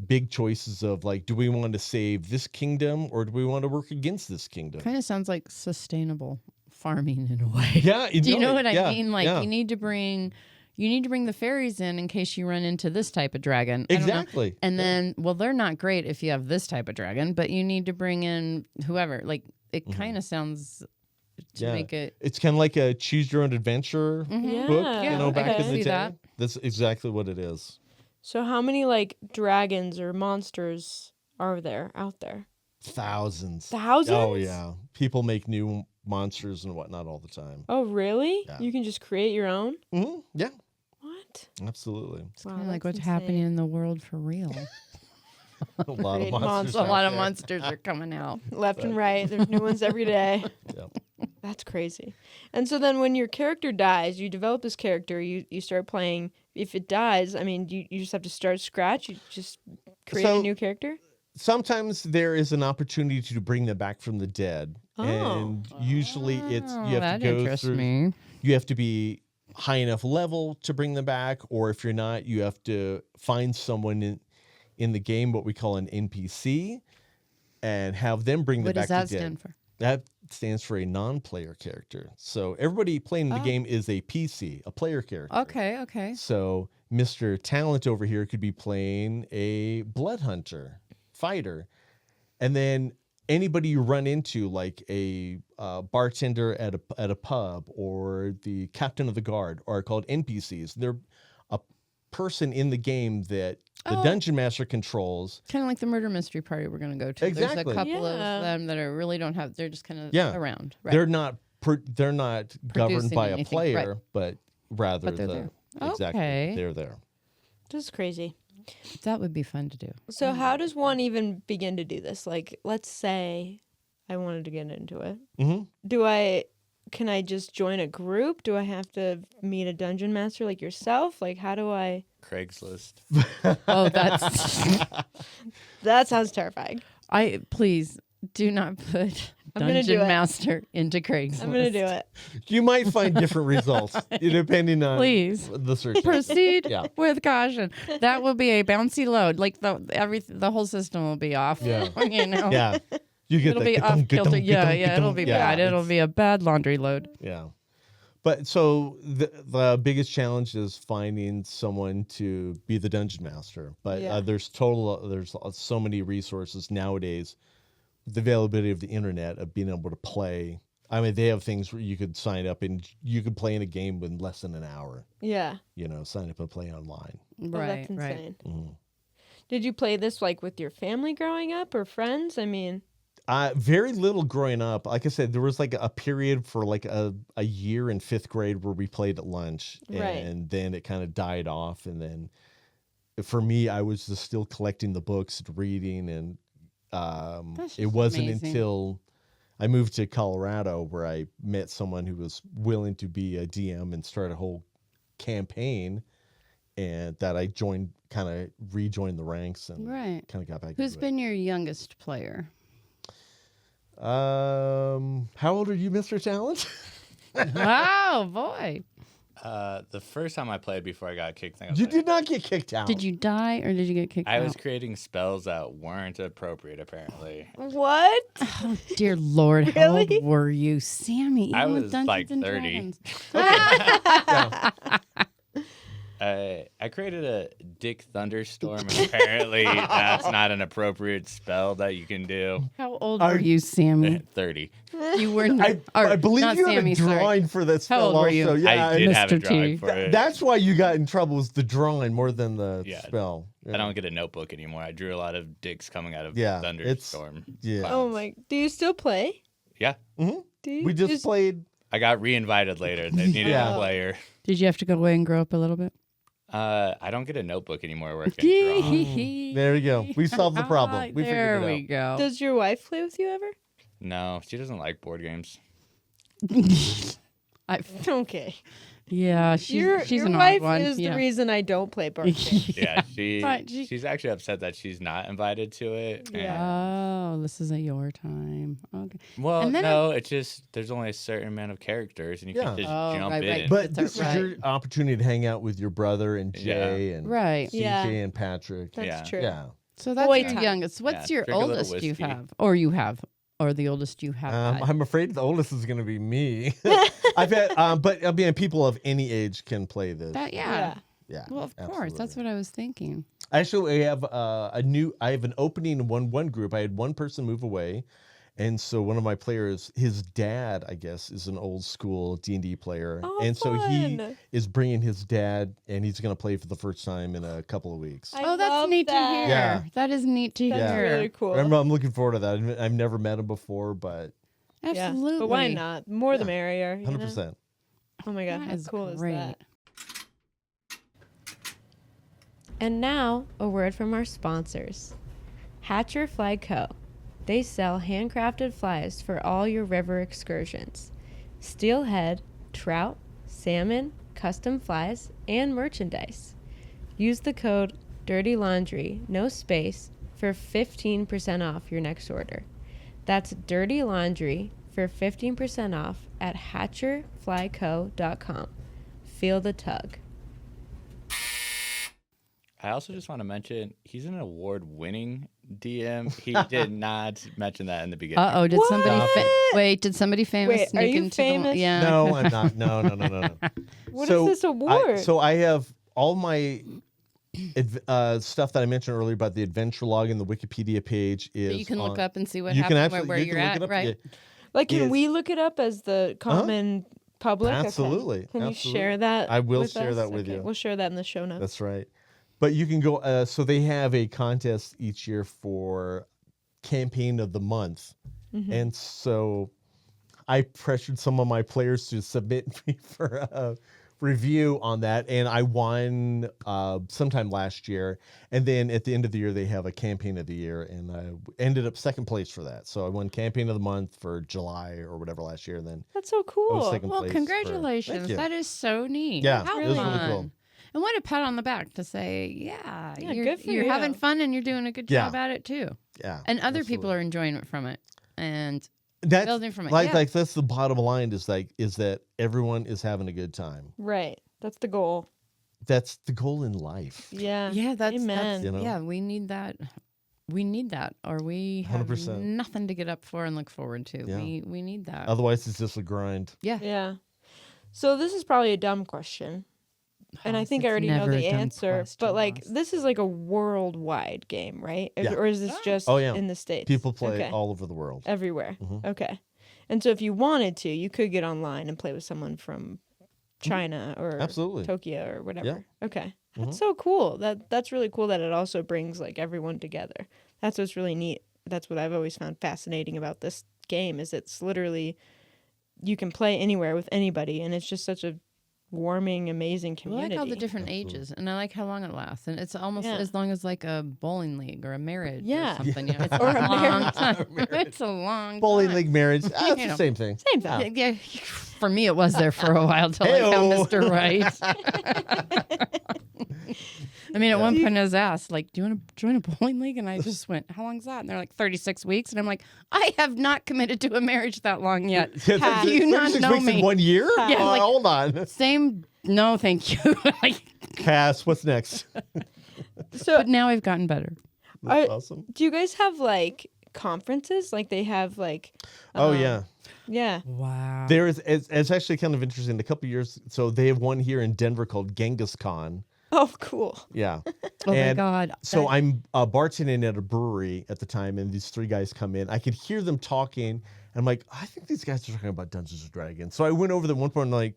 big choices of like, do we want to save this kingdom or do we want to work against this kingdom? Kind of sounds like sustainable farming in a way. Yeah. Do you know what I yeah, mean? Like yeah. you need to bring the fairies in case you run into this type of dragon. I don't know. Exactly. And then, well, they're not great if you have this type of dragon, but you need to bring in whoever. Like it kind of sounds to make it. It's kind of like a choose your own adventure Yeah. book, Yeah, you know, okay. back I in the see day. that. That's exactly what it is. So how many like dragons or monsters are there out there? Thousands. Thousands? Oh yeah. People make new monsters and whatnot all the time. Oh, really? Yeah. You can just create your own? Yeah, What? absolutely. Wow, Kind of like that's what's happening insane. in the world for real. A lot of Create monsters. A monsters. lot out of there. monsters are coming out. Left and right. There's new ones every day. Yep. That's crazy. And so then when your character dies, you develop this character, you start playing. If it dies, I mean, you just have to start scratch? You just create a So- new character? Sometimes there is an opportunity to bring them back from the dead, Oh. and usually it's you have that to go interests through. me. You have to be high enough level to bring them back, or if you're not, you have to find someone in the game, what we call an NPC, and have them bring them What back does that to dead. stand for? That stands for a non-player character. So everybody playing the game is a PC, a player character. Okay. So Mr. Talent over here could be playing a blood hunter, fighter, and then anybody you run into, like a bartender at a pub or the captain of the guard, are called NPCs. They're a person in the game that the dungeon master controls. Kind of like the murder mystery party we're going to go to. There's Exactly. a couple Yeah. of them that are really don't have. They're just kind of Yeah. around. Right. They're not governed by a anything, player, right. but rather But they're the there. exactly Okay. they're there. This is crazy. That would be fun to do. So how does one even begin to do this? Like, let's say I wanted to get into it. Mm-hmm. Can I just join a group? Do I have to meet a dungeon master like yourself? Like, how do I? Craigslist. Oh, that's. That sounds terrifying. Please do not put I'm gonna do Dungeon it. Master into Craigslist. I'm gonna do it. You might find different results depending on Please. the search. Proceed Yeah. with caution. That will be a bouncy load. Like the whole system will be off. Yeah. You know. Yeah. You get It'll the be off kilter. Yeah, it'll be Yeah, bad. It'll it's- be a bad laundry load. Yeah. But so the biggest challenge is finding someone to be the dungeon master. But Yeah. there's so many resources nowadays, the availability of the internet, of being able to play. I mean, they have things where you could sign up and you could play in a game in less than an hour. Yeah. You know, sign up and play online. Oh, Right. that's Right. insane. Mhm. Did you play this like with your family growing up or friends? I mean, Very little growing up. Like I said, there was like a period for like a year in 5th grade where we played at lunch, Right. and then it kind of died off. And then for me, I was just still collecting the books, and reading, and That's it just wasn't amazing. until I moved to Colorado where I met someone who was willing to be a DM and start a whole campaign, and that I rejoined the ranks and Right. kind of got back. Who's into been your youngest player? it. How old are you, Mr. Talent? Oh boy! The first time I played before I got kicked, I was You like, did not get kicked out. Did you die or did you get kicked I out? was creating spells that weren't appropriate, apparently. what? Oh dear Lord! How Really? old were you, Sammy? I Even with was Dungeons like and 30. Dragons. I created a Dick Thunderstorm, and apparently that's not an appropriate spell that you can do. How old were you, Sammy? 30. You were not. I believe not you Sammy, had a sorry. drawing for that spell old were you? also. Yeah, I did have a Mr. drawing T. for it. That's why you got in trouble, was the drawing more than the Yeah. spell. Yeah. I don't get a notebook anymore. I drew a lot of dicks coming out of Yeah, Thunderstorm. Yeah. Oh my! Do you still play? Yeah. Mhm. Do you? We just played. I got re-invited later. They needed Yeah. a player. Did you have to go away and grow up a little bit? I don't get a notebook anymore where I can draw. There you go. We solved the problem. We there figured it we go. Does your wife play with you ever? No, she doesn't like board games. Okay. Yeah, she's Your an odd wife one. is yeah. the reason I don't play board games. Yeah, But she's actually upset that she's not invited to it. Yeah. Oh, this isn't your time. Okay. Well, And then no, it's just there's only a certain amount of characters, and you Yeah. can just Oh, jump right, in. right. But That's this right. is your opportunity to hang out with your brother and Jay and Right. CJ Yeah. and Patrick. That's Yeah. true. Yeah. So that's Boy your time. youngest. What's Yeah, your drink a little oldest you whiskey. have? Or the oldest you have had? I'm afraid the oldest is going to be me. I've had, but I mean, people of any age can play this. Yeah. Yeah. Well, of course. absolutely. That's what I was thinking. Actually, I have I have an opening in one group. I had one person move away, and so one of my players, his dad, I guess, is an old school D&D player, Oh, and so he fun. is bringing his dad, and he's going to play for the first time in a couple of weeks. I Oh, that's love neat to that. hear. Yeah. That is neat to That's hear. really cool. I'm looking forward to that. I've never met him before, but Yeah. Absolutely. But why not? More the Yeah. merrier. You 100%. know? Oh my god, That how is cool great. is that? And now, a word from our sponsors. Hatcher Fly Co. They sell handcrafted flies for all your river excursions. Steelhead, trout, salmon, custom flies, and merchandise. Use the code Dirty Laundry, no space, for 15% off your next order. That's Dirty Laundry for 15% off at hatcherflyco.com. Feel the tug. I also just want to mention he's an award-winning DM. He did not mention that in the beginning. Uh-oh, did somebody What? did somebody famous Wait, sneak are you into famous? the yeah. No, I'm not. No. What is So this award? So I have all my stuff that I mentioned earlier about the adventure log and the Wikipedia page is That you can look on- up and see what you can happened actually where you you're can look at, it up. right? Yeah. Like, can is- we look it up as the common public? Okay. Absolutely, Can absolutely. you share that? I will with share us? that with Okay, you. We'll share that in the show notes. That's right. But you can go. So they have a contest each year for campaign of the month, and so I pressured some of my players to submit me for a review on that, and I won sometime last year. And then at the end of the year, they have a campaign of the year, and I ended up second place for that. So I won campaign of the month for July or whatever last year. And then That's so I was cool. second Well, place for- congratulations. Thank you. That is so neat. Yeah, How it was really fun. cool. And what a pat on the back to say, yeah, Yeah, you're, good for you're you. having fun and you're doing a good Yeah. job at it too. Yeah, And other people absolutely. are enjoying it from it and That's building from it. like yeah. like that's the bottom line is that everyone is having a good time. Right. That's the goal. That's the goal in life. Yeah. Yeah, that's Amen. You know? yeah, we need that. We need that, or we have 100%. nothing to get up for and look forward to. Yeah. We need that. Otherwise, it's just a grind. yeah. Yeah. So this is probably a dumb question. And I Haas, think I it's already know never a the dumb answer, question, but like Haas. this is like a worldwide game, right? Yeah. Or is this just Oh, yeah. in the States? People play Okay. all over the world. Everywhere. Mhm. Okay. And so if you wanted to, you could get online and play with someone from China or Absolutely. Tokyo or whatever. Yeah. Okay. That's so cool. That's really cool that it also brings like everyone together. That's what's really neat. That's what I've always found fascinating about this game is it's literally you can play anywhere with anybody and it's just such a warming, amazing I community. like all the different ages, and I like how long it lasts, and it's almost Yeah. as long as like a bowling league or a marriage Yeah. or something. You know, it's Or a a long marriage. time. It's a long Bowling time. league marriage. It's You the know. same thing. Same thing. Yeah, for me it was there for a while till I found Heyo. Mr. Right. I mean, at one point I was asked, like, do you want to join a bowling league? And I just went, how long's that? And they're like, 36 weeks. And I'm like, I have not committed to a marriage that long yet. Pass. Do you not 36 know weeks in me? 1 year? Yeah, like- Hold on. Same, no, thank you. Like, Cass, what's next? So but now I've gotten better. That's awesome. do you guys have like conferences? Like they have like Oh, yeah. yeah. Wow. There is, it's actually kind of interesting. A couple years, so they have one here in Denver called Genghis Khan. Oh, cool. Yeah. Oh my And God. So That- I'm bartending at a brewery at the time, and these three guys come in. I could hear them talking, and I'm like, I think these guys are talking about Dungeons and Dragons. So I went over them at one point and like,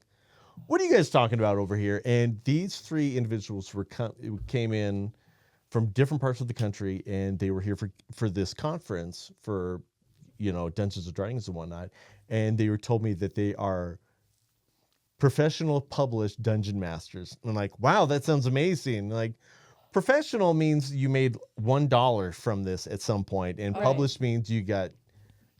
what are you guys talking about over here? And these three individuals came in from different parts of the country, and they were here for this conference for, Dungeons and Dragons and whatnot. And they told me that they are professional published dungeon masters. And I'm like, wow, that sounds amazing. Like, professional means you made $1 from this at some point, and Right. published means you got,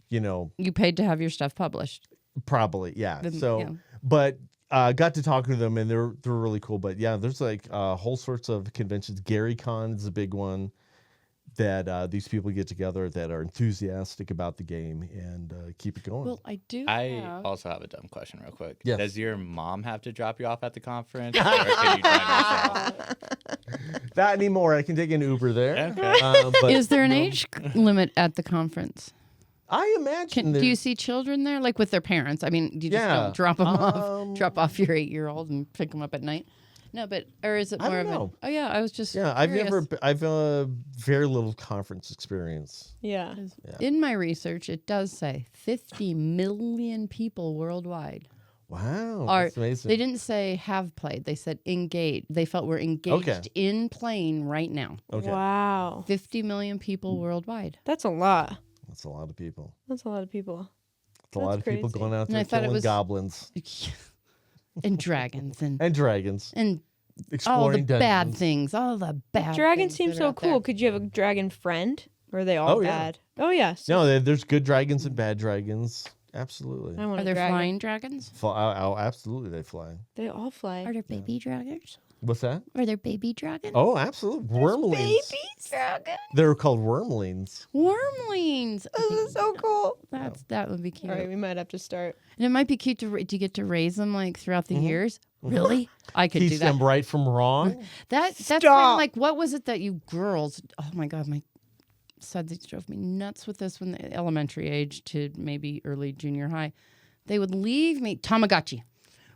you paid to have your stuff published. probably, yeah. So, Yeah. But got to talking to them, and they're really cool. But yeah, there's like whole sorts of conventions. GaryCon is a big one that these people get together that are enthusiastic about the game and keep it going. Well, I do. I also have a dumb question real quick. Yes. Does your mom have to drop you off at the conference? Or can you drive yourself? Not anymore. I can take an Uber there. Okay. But Is there an age limit at the conference? I imagine. Do you see children there, like with their parents? I mean, you just Yeah. don't drop them off, drop off your 8-year-old and pick them up at night? No, but or is it I more don't of know. a? Oh yeah, I was just I've curious. I've very little conference experience. Yeah. In my research, it does say 50 million people worldwide Wow, are. that's amazing. They didn't say have played. They said engaged. They felt we're engaged in playing right now. Okay, Wow. 50 million people worldwide. That's a lot. that's a lot of people. That's a lot of people. It's a lot of people crazy. going out And there I thought it killing was- goblins And dragons and dragons, all the exploring bad dungeons. things. All the bad. Dragons things seem that are so out there. cool. Could you have a dragon friend? Or are they all Oh, yeah. bad? Oh, yes. No, there's good dragons and bad dragons. Absolutely. I want Are a there dragon. flying dragons? Oh, absolutely, they fly. They all fly. Are there baby dragons? What's that? Are there baby dragons? Oh, absolutely. Wormlings. Dragons. They're called wormlings. Wormlings. This is so cool. That would be cute. All right, we might have to start. And it might be cute to get to raise them like throughout the years. Really? I could Teach do that. them right from wrong. That's kind of Stop. like, what was it that you girls? Oh my God, my sons drove me nuts with this when the elementary age to maybe early junior high. They would leave me Tamagotchi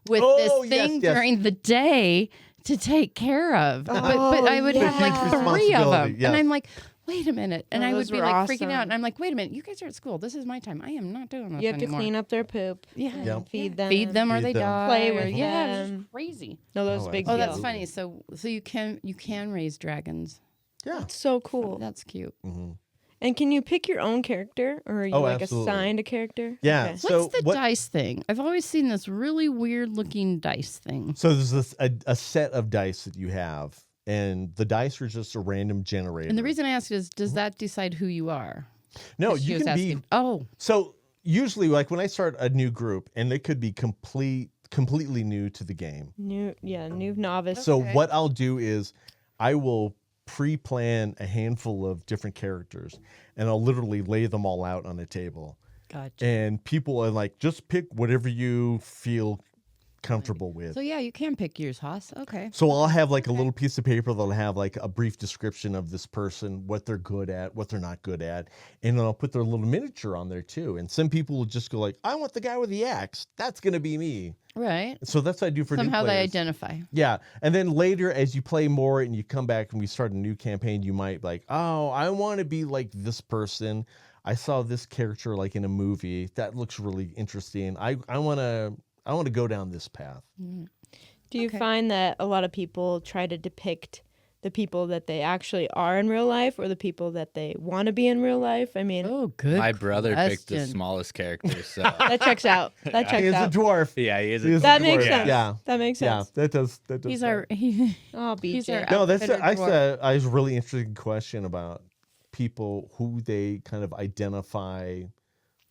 with Oh, this yes, thing yes. during the day to take care of. But I would have like yeah. 3 of them, Responsibility, yes. and I'm like, wait a minute, and Oh, I would those be were like freaking awesome. out, and I'm like, wait a minute, you guys are at school. This is my time. I am not doing this You have to anymore. clean up their poop. Yeah. Yep. Feed them. Feed them or Feed they them. die. Play or- with yeah, it's them. just crazy. No, those Oh, big Oh, deal. that's funny. So you can raise dragons. Yeah. That's so cool. That's cute. hmm And can you pick your own character, or are you Oh, like absolutely. assigned a character? Yeah. Okay. So What's the dice thing? I've always seen this really weird looking dice thing. So there's a set of dice that you have, and the dice are just a random generator. And the reason I ask is, does that decide who you are? no, She you was can be. asking- Oh, So usually, like when I start a new group, and they could be completely new to the game. New novice. So Okay. what I'll do is, I will pre-plan a handful of different characters, and I'll literally lay them all out on a table. gotcha. And people are like, just pick whatever you feel comfortable with. So yeah, you can pick yours, Haas. Okay. So I'll have like a little piece of paper that'll have like a brief description of this person, what they're good at, what they're not good at, and then I'll put their little miniature on there too. And some people will just go like, I want the guy with the axe. That's gonna be me. Right. So that's what I do for new Somehow they players. identify. Yeah, and then later, as you play more and you come back and we start a new campaign, you might like, oh, I want to be like this person. I saw this character like in a movie that looks really interesting. I want to go down this path. Do you Okay. find that a lot of people try to depict the people that they actually are in real life, or the people that they want to be in real life? I mean, Oh, good. My brother picked the question. smallest character, so that checks out. That He checks is a out. dwarf. yeah, he is. He is That a makes dwarf. sense. Yeah, That makes yeah, sense. that does. He's that. our. Oh, He's BJ. our No, that's outfitted I dwarf. said I was a really interesting question about people who they kind of identify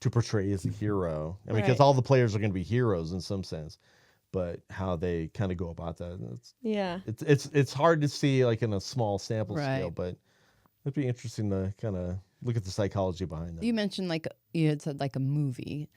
to portray as a hero. I mean, because Right. all the players are going to be heroes in some sense, but how they kind of go about that. Yeah. It's hard to see like in a small sample scale, Right. but it'd be interesting to kind of look at the psychology behind that. You mentioned like you had said like a movie.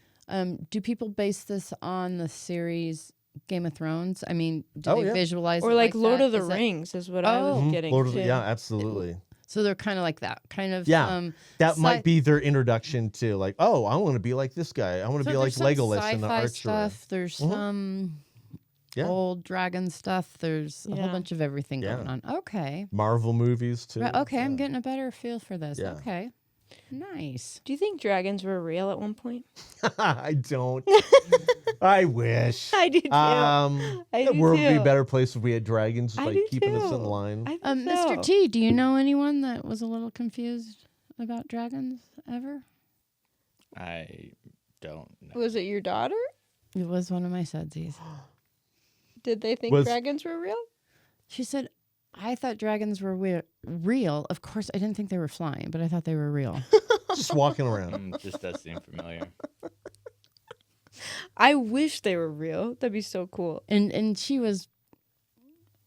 Do people base this on the series Game of Thrones? I mean, do Oh, they yeah. visualize Or it like Lord that? of the Is that- Rings is what I was Oh. getting Lord of to. the, yeah, absolutely. So they're kind of like that, kind of. Yeah. That might sci- be their introduction to like, oh, I want to be like this guy. I want to So be like there's some Legolas in the sci-fi archery. stuff. There's some Yeah. old dragon stuff. There's a whole Yeah. bunch of everything Yeah. going on. Okay. Marvel movies too. Right, okay, I'm Yeah. getting a better feel for this. Yeah. Okay. Nice. Do you think dragons were real at one point? I don't. I wish. I do too. I The do world would be a too. better place if we had dragons I like do keeping us in too. line. I think Mr. so. T, do you know anyone that was a little confused about dragons ever? I don't know. Was it your daughter? It was one of my sudsies. Did they think Was- dragons were real? She said, I thought dragons were real. Of course, I didn't think they were flying, but I thought they were real. Just walking around. Just does seem familiar. I wish they were real. That'd be so cool. And she was,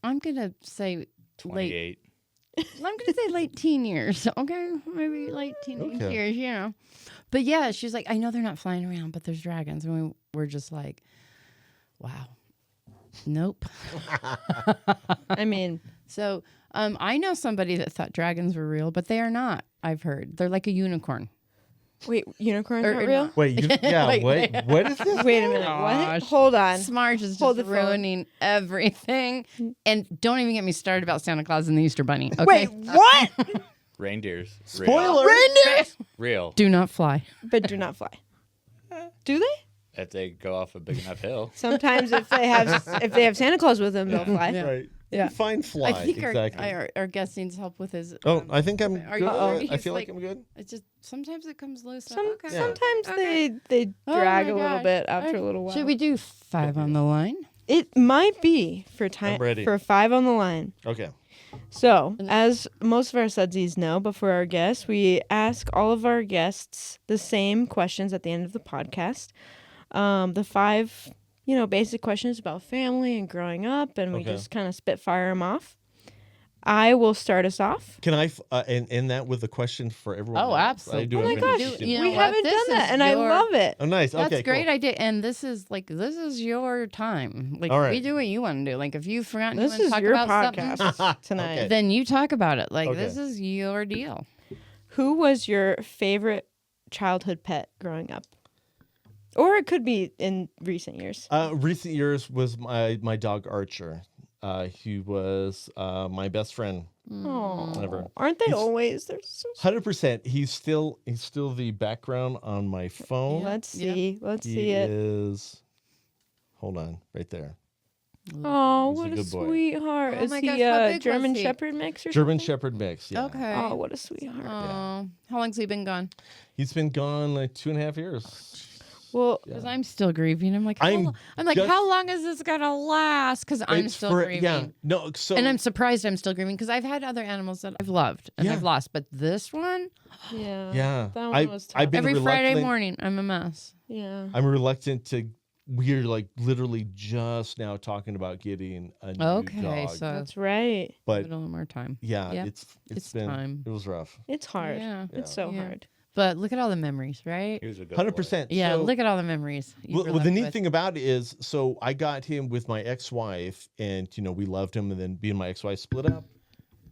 I'm gonna say late. 28. I'm gonna say late teen years. Okay, maybe late teenage Okay. years. You know, but yeah, she's like, I know they're not flying around, but there's dragons, and we're just like, wow, nope. I mean, So I know somebody that thought dragons were real, but they are not. I've heard they're like a unicorn. wait, unicorns Or aren't real? Wait, yeah, Wait, wait, what is this? Wait a minute. Gosh. What? Hold on. Smarge is Hold just the phone. ruining everything. And don't even get me started about Santa Claus and the Easter Bunny. Okay? Wait, what? Reindeers. Spoiler! Reindeers? Real. Do not fly. But do not fly. Do they? If they go off a big enough hill. Sometimes if they have Santa Claus with them, they'll fly. Yeah. Right. Yeah. Fine fly. I think exactly. our guest needs help with his. Oh, I think I'm Are good. you- I he's feel like like- I'm good. It's just sometimes it comes loose. Okay. Sometimes Okay. they Oh drag my a little gosh. bit after Alright. a little while. Should we do 5 on the line? It might be for time I'm ready. for 5 on the line. Okay. So, as most of our sudsies know, before our guests, we ask all of our guests the same questions at the end of the podcast. The 5, basic questions about family and growing up, and we Okay. just kind of spitfire them off. I will start us off. Can I end that with a question for everyone? Oh, else? absolutely. I do Oh my everything gosh, interesting. you know we what? haven't This done that, is and I your- love it. Oh, nice. That's Okay, a great cool. idea. And this is your time. Like All right. we do what you want to do. Like if you've forgotten you This want to is talk your about something, podcast tonight. Okay. then you talk about it. Like Okay. this is your deal. Who was your favorite childhood pet growing up? Or it could be in recent years. Recent years was my dog Archer. He was my best friend. Oh, Never. aren't they He's- always? They're so. 100%. He's still the background on my phone. Let's Yeah. see. Let's He see it. is. Hold on, right there. Oh, He's a what a good boy. sweetheart! Oh Is my he gosh, how big was German he? Shepherd mix or German something? Shepherd mix. Yeah. Okay. Oh, what a sweetheart! Oh, how long's he been gone? He's been gone like 2.5 years. Well, Because I'm still grieving. I'm like, I'm like, just- how long is this gonna last? Because I'm It's still for- grieving. Yeah. No. So. And I'm surprised I'm still grieving because I've had other animals that I've loved and Yeah. I've lost, but this one, yeah. yeah. That one was tough. I've been every Friday reluctant- morning, I'm a mess. Yeah. I'm reluctant to. We're like literally just now talking about getting a new Okay, dog. so That's right. but give it a little more time. yeah, Yeah, it's it's been time. it was rough. It's hard. Yeah. It's so Yeah. hard. But look at all the memories, right? He was a good 100%. Yeah, So, look at all the memories. you were well, the left neat with. thing about it is, so I got him with my ex-wife, and we loved him, and then me and my ex-wife split up,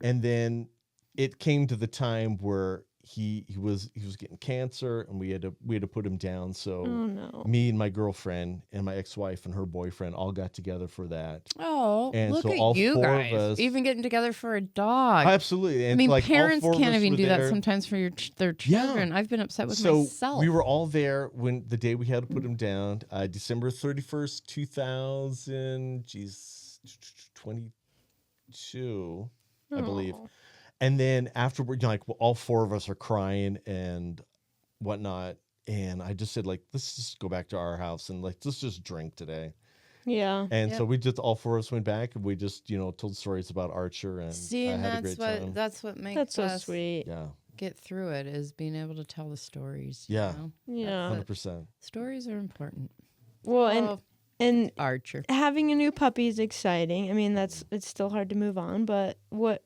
and then it came to the time where he was getting cancer, and we had to put him down. So Oh no. me and my girlfriend and my ex-wife and her boyfriend all got together for that. Oh, And look so at all you 4 of guys us- even getting together for a dog. Absolutely. And I mean, like all parents 4 of can't us even were do that there. sometimes for their Yeah. children. I've been upset with So myself. we were all there when the day we had to put him down, December 31st, 2000, 22, I believe. Oh. And then afterward, all 4 of us are crying and whatnot. And I just said, let's just go back to our house and let's just drink today. Yeah. And Yep. so we just all 4 of us went back and we just told stories about Archer and See, and had a that's great time. that's what makes That's so us sweet. Yeah, get through it is being able to tell the stories. Yeah. You know? Yeah. 100%. Stories are important. Well, Oh, and Archer. having a new puppy is exciting. I mean, it's still hard to move on, but what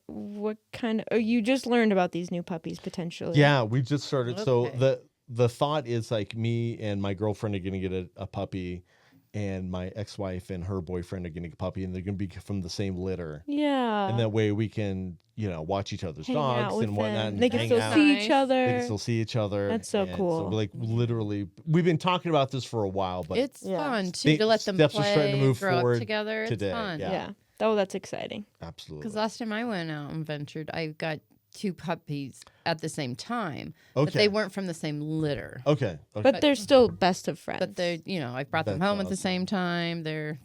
kind of you just learned about these new puppies potentially? Yeah, we just started. So Okay. the thought is me and my girlfriend are going to get a puppy, and my ex-wife and her boyfriend are going to get a puppy, and they're going to be from the same litter. Yeah. And that way we can, watch each other's Hang out dogs with and whatnot. them. And They can hang still out. see Nice. each They other. can still see each other. That's so And cool. literally, we've been talking about this for a while, but It's Yeah. fun too to let them Steps are play, starting to move grow up forward together. today, It's fun. yeah. Yeah. Oh, that's exciting. absolutely. Because last time I went out and ventured, I got 2 puppies at the same time, Okay. but they weren't from the same litter. Okay. But they're still best of friends. But they, I brought them That's home at the awesome. same time. They're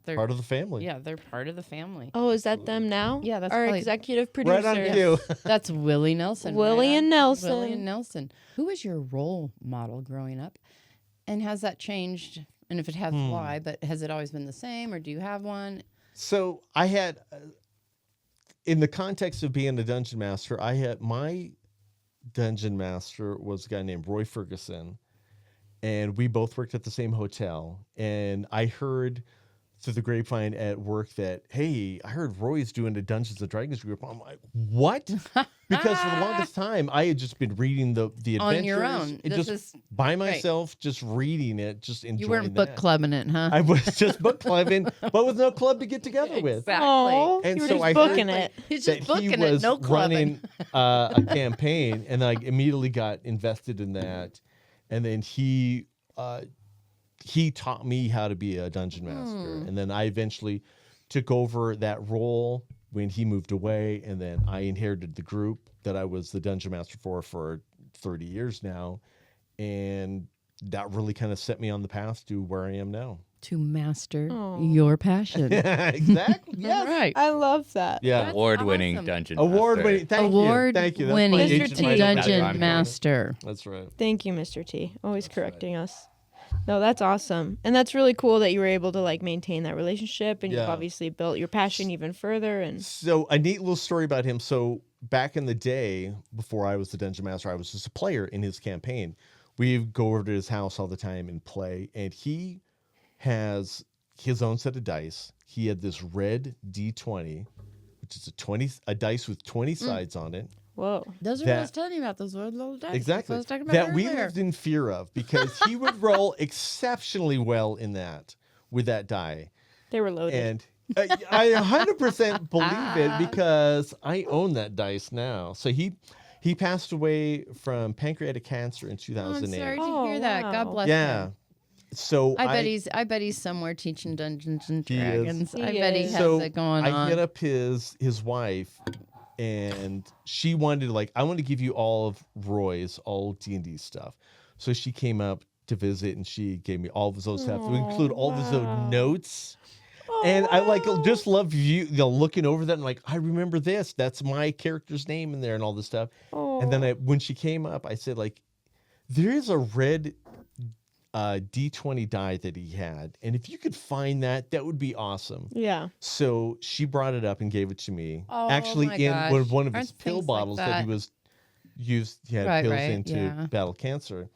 part of the family. yeah, they're part of the family. Oh, is that them now? Yeah, that's our probably- executive producer. Right on cue. That's Willie Nelson. Willie right and on. Nelson. Willie and Nelson. Who was your role model growing up? And has that changed? And if it has, why? But has it always been the same, or do you have one? So I had, in the context of being a dungeon master, my dungeon master was a guy named Roy Ferguson, and we both worked at the same hotel. And I heard through the grapevine at work that, hey, I heard Roy's doing a Dungeons and Dragons group. I'm like, what? Because for the longest time, I had just been reading the adventures On your own. and This just is by myself, just reading it, just enjoying You weren't book that. clubbing it, huh? I was just book clubbing, but with no club to get together with. Exactly. Oh, And you were so just I booking heard it. He's that just booking he was it, no clubbing. running a campaign, and I immediately got invested in that. And then he taught me how to be a dungeon master, and then I eventually took over that role when he moved away, and then I inherited the group that I was the dungeon master for 30 years now, and that really kind of set me on the path to where I am now. To master Aw. your passion. Exactly. Yes. Right. I love that. Yeah. That's Award-winning awesome. dungeon Award-winning. master. Thank you. That's my Award-winning agent Mr. T. right over there. dungeon master. That's right. Thank you, Mr. T. Always correcting us. No, that's awesome. And that's really cool that you were able to like maintain that relationship, and you've Yeah. obviously built your passion even further. And So a neat little story about him. So back in the day, before I was the dungeon master, I was just a player in his campaign. We'd go over to his house all the time and play, and he has his own set of dice. He had this red D20, which is a dice with 20 sides on it. whoa, Those are what I That- was telling you about, those little dice. Exactly. That's what I was talking about That we earlier. lived in fear of, because he would roll exceptionally well in that with that die. they were loaded. And I 100% believe it because I own that dice now. So he passed away from pancreatic cancer in Oh, I'm 2008. sorry to Oh, hear that. wow. God bless Yeah. him. So I bet he's somewhere teaching Dungeons and He is. Dragons. He I bet he is. has so it going I on. hit up his wife, and she wanted I want to give you all of Roy's all D&D stuff. So she came up to visit, and she gave me all of those stuff to include all of his wow. notes. And I just love looking over that and like, I remember this. That's my character's name in there and all this stuff. And then when she came up, I said like, there is a red D20 die that he had, and if you could find that, that would be awesome. Yeah. So she brought it up and gave it to me. Oh, Actually, my in gosh. one of his Aren't pill things like bottles that that? he was used. He had Right, pills right, into yeah. battle cancer.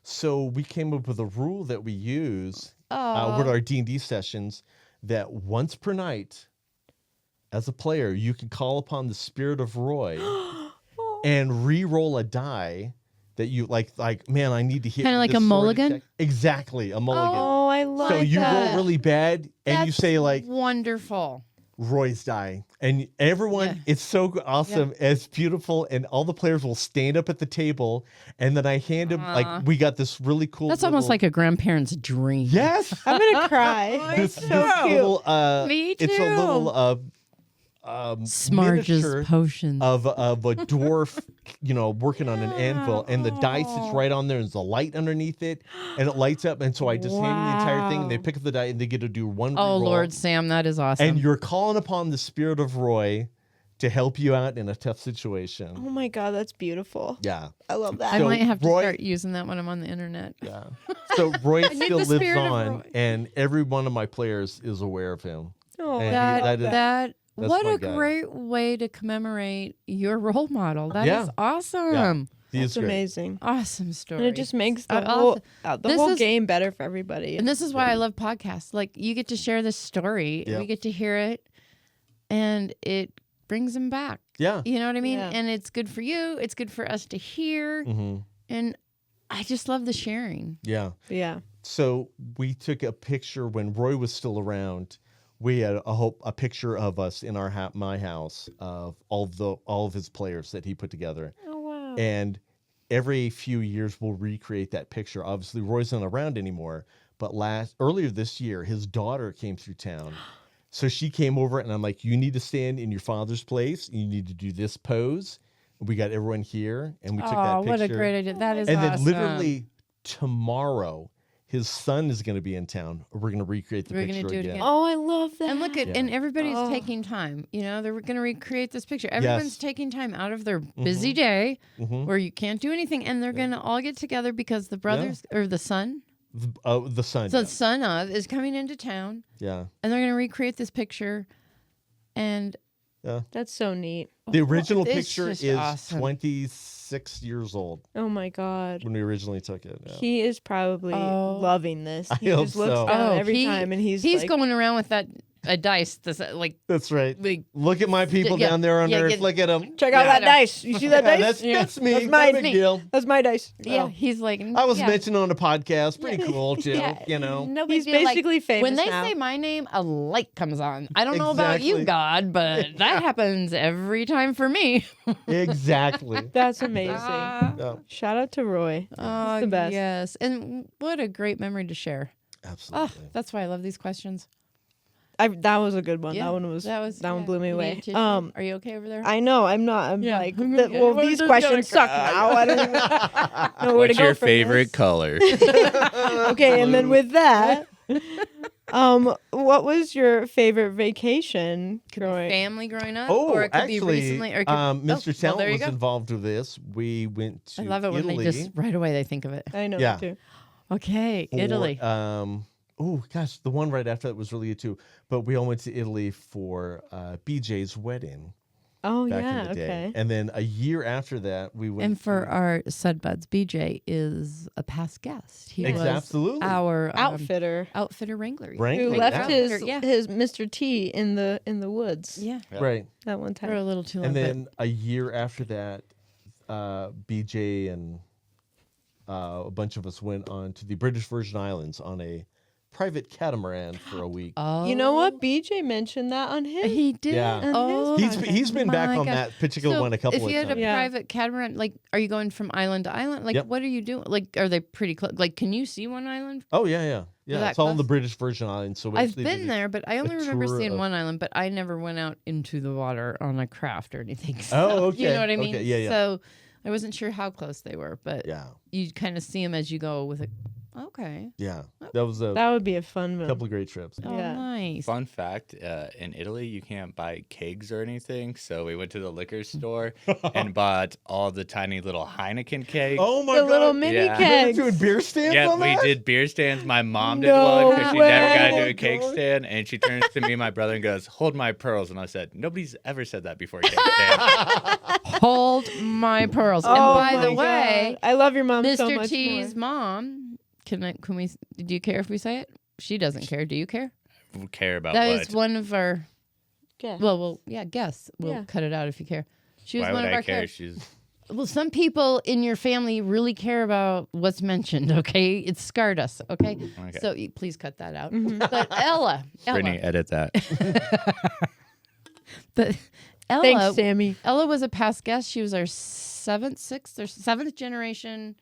So we came up with a rule that we use Oh, with our D&D sessions, that once per night, as a player, you can call upon the spirit of Roy and re-roll a die that you like. Man, I need to hit. Kinda like this a sword mulligan? attack. Exactly, a mulligan. Oh, I love so you that. roll really bad, and you that's say like wonderful. Roy's die, and everyone, Yeah. it's so awesome. It's beautiful, and all the players will stand up at the table, and then I hand them Aw. we got this really cool. That's almost like a grandparent's dream. yes. I'm gonna cry. this It's so cute. little Me it's a little Smarge's miniature potions. of a dwarf, working on an anvil, and the dice is right on there. There's a light underneath it, and it lights up. And so I just hand them the entire thing, and they Wow. pick up the die, and they get to do one. Oh, reroll. Lord Sam, that is awesome. And you're calling upon the spirit of Roy to help you out in a tough situation. Oh my god, that's beautiful. Yeah, I love that. I So might have to Roy- start using that when I'm on the internet. yeah. So Roy need still the lives spirit of on, Roy. and every one of my players is aware of him. Oh, And That, that's what my a guy. great way to commemorate your role model. That is Yeah. awesome. He is that's great. amazing. Awesome story. And it just makes the I whole also- this is- game better for everybody. And this is why I love podcasts. Like, you get to share this story, and Yeah. we get to hear it, and it brings them back. Yeah. You know what I mean? Yeah. And it's good for you. It's good for us to hear. hmm And I just love the sharing. Yeah. yeah. So we took a picture when Roy was still around. We had a picture of us in my house of all of his players that he put together. Oh wow. And every few years we'll recreate that picture. Obviously Roy's not around anymore, but earlier this year his daughter came through town. So she came over, and I'm like, you need to stand in your father's place. You need to do this pose. And we got everyone here, and we took that Oh, picture. what a great idea. That is And awesome. then literally tomorrow, his son is going to be in town. We're going to recreate the We're gonna picture do it again. again. Oh, I love that. And look at, Yeah. and everybody's Oh. taking time. You know, they're going to recreate this picture. Everyone's Yes. taking time out of their busy day Mhm. where you can't do anything, and they're going to all get together because the brothers or the son, The son. so yeah. the son of is coming into town, Yeah. and they're going to recreate this picture. And That's so neat. The original it's picture just is awesome. 26 6 years old Oh my God. when we originally took it. Yeah. He is probably loving this. He hope just looks so. down every time and he's like, going around with a dice. That's right. Like, Look at my people yeah, down there on yeah, Earth. get- Look at them. check out that dice. You see that dice? That's me. That's No mine. big deal. That's my dice. yeah, Oh. he's like. I was mentioned on a podcast. Pretty cool, too. Yeah. You know. No big He's deal. basically famous When they now. say my name, a light comes on. I don't know about you, Exactly. God, but that happens every time for me. Exactly. That's amazing. Yeah, Shout out to Roy. Oh, the best. yes. And what a great memory to share. Oh, absolutely. that's why I love these questions. That was a good one. Yeah, that one yeah, blew me you away. need tissue? Are you okay over there? I know. I'm not. I'm Yeah. like, Yeah. well, We're these just questions gonna suck now. I don't even know where to What's go your from favorite this. color? Okay, and then with that, what was your favorite vacation growing? Family growing up? Oh, or it could actually, be recently. Or it could, Mr. well, Talent there you was go. involved with this. We went to I love it when Italy. they just right away they think of it. I know Yeah. too. Okay, for, Italy. Oh gosh, the one right after that was really good too. But we all went to Italy for BJ's wedding Oh back yeah. in the day, Okay. and then a year after that we went. And for to, our Sud Buds, BJ is a past guest. He was absolutely our Outfitter outfitter wrangler. Wrangler, who yeah. left Yeah. his Mr. T in the woods. Yeah, right, That one for time. a little too long. and but then a year after that, BJ and a bunch of us went on to the British Virgin Islands on a private catamaran for a week. oh, You know what? BJ mentioned that on his. he did. Yeah. Oh, He's been back my on gosh. that particular So one a couple if of you had times. a Yeah. private catamaran, like, are you going from island to island? Like, Yep. what are you doing? Like, are they pretty close? Like, can you see one island? Oh yeah. that It's all in the close? British Virgin Islands. So I've basically been there, but I only remember tour seeing of- one island. But I never went out into the water on a craft or anything. So, Oh, okay. You know what I mean? Okay, yeah. So I wasn't sure how close they were, but Yeah, you kind of see them as you go with it. Okay. yeah. That was a That would be a fun one. couple of great trips. Oh, Yeah. nice. Fun fact, in Italy, you can't buy kegs or anything. So we went to the liquor store and bought all the tiny little Heineken kegs. Oh my The god! little mini Yeah. We were kegs. doing beer stands Yeah, on we that? did beer stands. My mom did No one because she never got to way. do a cake Oh my God. stand. And she turns to me and my brother and goes, "Hold my pearls." And I said, "Nobody's ever said that before a cake stand." Hold my pearls. Oh And by my the way, God. I love your mom so Mr. much T's more. mom. Can we? Do you care if we say it? She doesn't care. Do you care? Who care about That what? is one of our. Guess. Well, yeah. Guess we'll Yeah. cut it out if you care. She was Why one would of I our care? care. She's Well, some people in your family really care about what's mentioned. Okay, it scarred us. Okay, Okay. so please cut that out. Mm-hmm. But Ella, Brittany, edit that. but Ella, Thanks, Sammy. Ella was a past guest. She was our seventh generation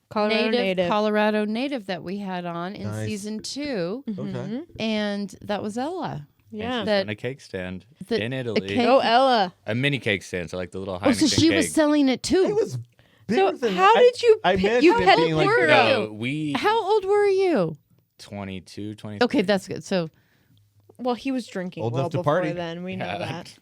Colorado native. Colorado native that we had on in Nice. season 2, Okay. and that was Ella. Yeah. That- And a cake stand the- in a Italy. cake- Go Ella. A mini cake stand, so like the little Heineken Oh, so she was cake. selling it too. It was bigger So than how did you I pick- imagine you it had being to like figure that. out- No, we How old were you? 22, 23. Okay, that's good. So, Well, he was drinking Old well enough to before party. then. We know Yeah. that.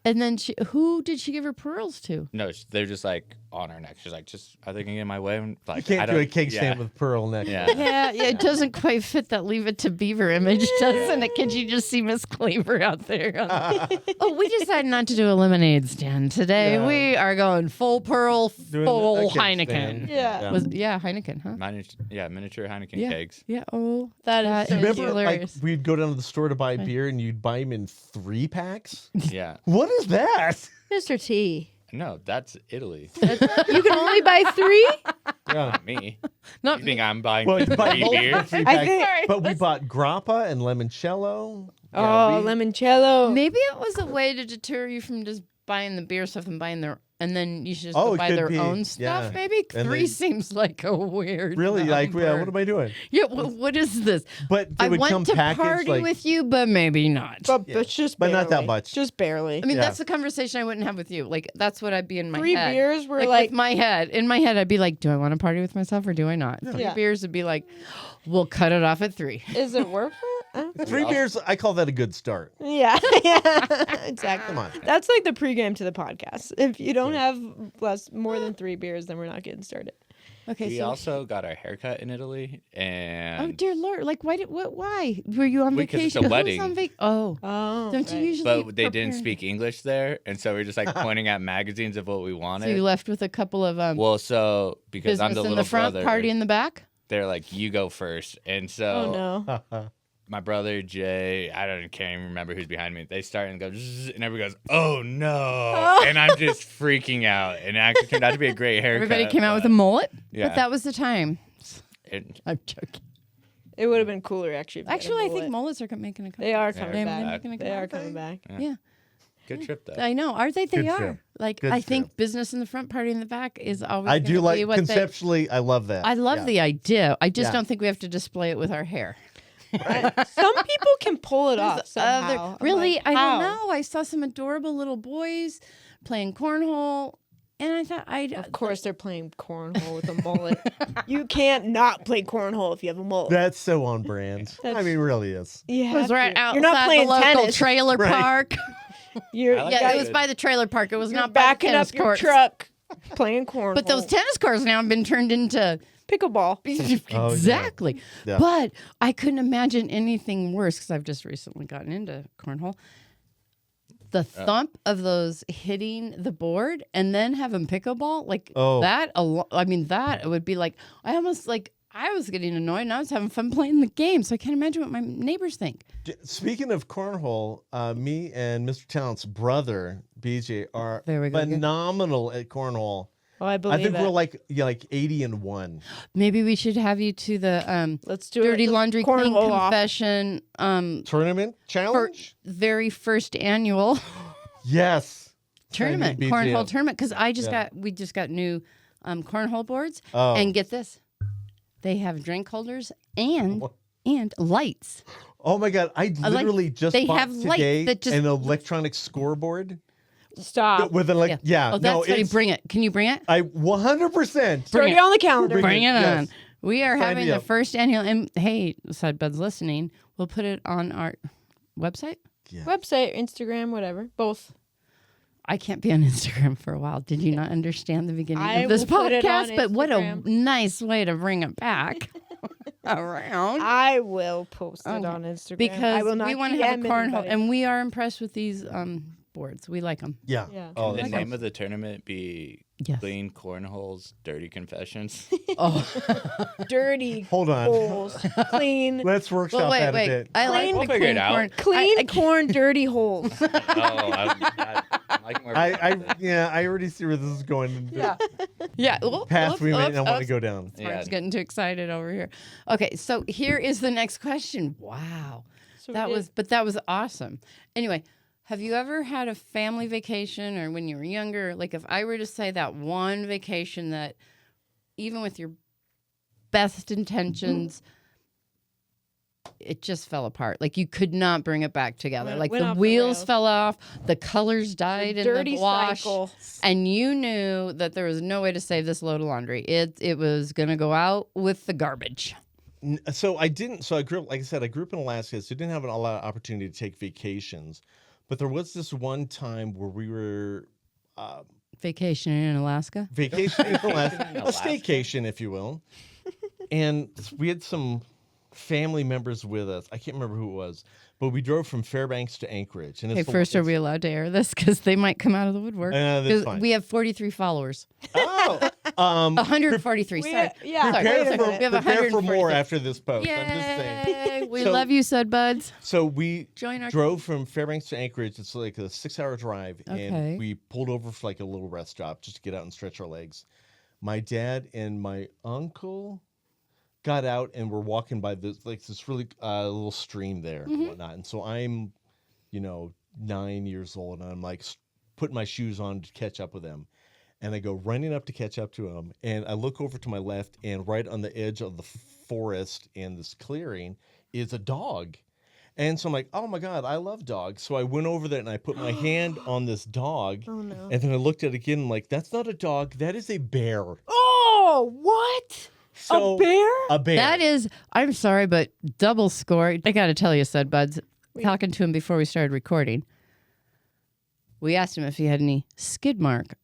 and then who did she give her pearls to? No, they're just like on her neck. She's like, just are they gonna get in my way? And, like, You I can't do don't- a cake stand yeah. with pearl neck. Yeah. Yeah, it doesn't quite fit that Leave It to Beaver image, doesn't it? Can you just see Miss Cleaver out there? Oh, we decided not to do a lemonade stand today. Yeah. We are going full pearl, Doing full a cake Heineken. stand. Yeah. Heineken, huh? Miniature Heineken Yeah. kegs. Yeah. Oh, That is so Remember, like hilarious. we'd go down to the store to buy beer, and you'd buy them in 3 packs. Yeah. What is that? Mr. T. No, that's Italy. You can only buy 3? Yeah. Not me. Not You think I'm buying Well, you buy 3 multiple beers? 3 I packs, think- but we bought grappa and limoncello. Oh, limoncello. Maybe it was a way to deter you from just buying the beer stuff and buying their, and then you should just Oh, go it buy could their be. own stuff. Yeah. Maybe And 3 they- seems like a weird. Really? Like, yeah, number. what am I doing? Yeah, what is this? But they I would come want to packaged party like. with you, but maybe not. But just But not that barely. much. Just barely. I mean, Yeah. that's the conversation I wouldn't have with you. Like, that's what I'd be in my 3 head. beers were Like, like with my head. In my head, I'd be like, do I want to party with myself or do I not? 3 Yeah. beers would be like, we'll cut it off at 3. is it worth it? 3 beers, I call that a good start. Yeah. Yeah. Exactly. Come on. That's like the pregame to the podcast. If you don't have more than 3 beers, then we're not getting started. Okay, We so also got our haircut in Italy, and oh dear Lord, like why were you on Because it's vacation? a Who's wedding. on Oh, don't you right. usually? but they didn't prepare- speak English there, and so we are just like pointing at magazines of what we So you wanted. left with a couple of Well, so because I'm business the in little the front, brother, party in the back. they're like, you go first, and so Oh no. my brother Jay, can't even remember who's behind me. They start and go, zzz, and everybody goes, "Oh no!" And I'm just freaking out. And it actually turned out to be a great haircut. Everybody came out with a mullet, yeah. but that was the time. And I'm joking. It would have been cooler actually. If you had a Actually, I think mullet. mullets are making a comeback. They are They're coming coming back. back. They are coming back. Yeah. good trip though. I know. Are they? They Good are. trip. Like Good I think trip. business in the front, party in the back is always. I gonna do like be what conceptually. I love that. I love Yeah. the idea. I just Yeah. don't think we have to display it with our hair. Some people can pull it off somehow. I'm Really, like, I how? don't know. I saw some adorable little boys playing cornhole, and I thought Of course, they're playing cornhole with a mullet. You can't not play cornhole if you have a mullet. That's so on brand. I mean, it really is. You It was have right to. outside You're not playing the local tennis. trailer Right. park. You're, I like you Yeah, guys- it was by the trailer park. It was you're not by the backing tennis up your courts. truck, playing cornhole. But those tennis courts now have been turned into pickleball. Oh, yeah. exactly. Yeah. But I couldn't imagine anything worse because I've just recently gotten into cornhole. The thump of those hitting the board and then having pickleball like Oh. that. I mean, that would be like I was getting annoyed and I was having fun playing the game. So I can't imagine what my neighbors think. Speaking of cornhole, me and Mr. Talent's brother BJ are There we go again. phenomenal at cornhole. Oh, I believe I think it. we're like 80-1. Maybe we should have you to the Let's do Dirty it. Laundry Clean Cornhole off. Confession Tournament for challenge. very first annual Yes. tournament, BJ cornhole up. tournament. Because we just got new cornhole boards. Oh. And get this, they have drink holders and lights. Oh my God! I like- literally just they bought have lights today that just- an electronic scoreboard Stop. with an yeah. Oh, that's no, funny. it's Bring it. Can you bring it? I 100%. Throw bring it it. on the calendar. Bring it Yes. on. We are Sign having me the up. first annual. And hey, Sudbuds listening, we'll put it on our website. Website, Instagram, whatever. Both. I can't be on Instagram for a while. Did you not understand the beginning I of this will put it on podcast? But what a Instagram. nice way to bring it back around. I will post it Oh, on Instagram. I Because will not we want to have a DM cornhole, anybody. and we are impressed with these boards. We like them. Yeah. Yeah. Oh, the that's name of the tournament be Yes. Clean Cornholes Dirty Confessions. Oh, Dirty Hold on. holes. Clean. Let's workshop that a bit. I like We'll the figure it clean out. corn. Clean I- corn, dirty holes. I like more. I already see where this is going. Yeah. Yeah. Path we may not want to go down. Yeah. Mark's getting too excited over here. Okay, so here is the next question. Wow. So That we was awesome. Anyway, have you ever had a family vacation or when you were younger? Like if I were to say that one vacation that even with your best intentions, it just fell apart. Like you could not bring it back together. Went- Like went the off the wheels rails. fell off, the colors died in dirty the wash. cycle. And you knew that there was no way to save this load of laundry. It was going to go out with the garbage. So I didn't. So I grew up, like I said, I grew up in Alaska, so didn't have a lot of opportunity to take vacations. But there was this one time where we were Vacation in Alaska. vacationing in Alaska, a Alaska. staycation, if you will. And we had some family members with us. I can't remember who it was, but we drove from Fairbanks to Anchorage. And Okay, it's first, are we allowed to air this? Because they might come out of the woodwork. That's 'Cause fine. we have 43 followers. Oh, 143. Sorry. Yeah. Sorry. prepare wait a for, minute. We have prepare for more 143. after this post. I'm just saying. Yay! We So- love you, Sudbuds. So we Join our drove from Fairbanks to Anchorage. It's like a 6-hour drive, Okay. and we pulled over for like a little rest stop just to get out and stretch our legs. My dad and my uncle got out and were walking by this really little stream there and whatnot. And so I'm, 9 years old, and I'm like putting my shoes on to catch up with them. And I go running up to catch up to him, and I look over to my left, and right on the edge of the forest in this clearing is a dog. And so I'm like, oh my God, I love dogs. So I went over there and I put my hand on this dog. Oh, no. And then I looked at it again. I'm like, that's not a dog. That is a bear. Oh, what? So, a bear? A bear. That is, I'm sorry, but double score. I got to tell you, Sudbuds, talking to him before we started recording, we asked him if he had any skid mark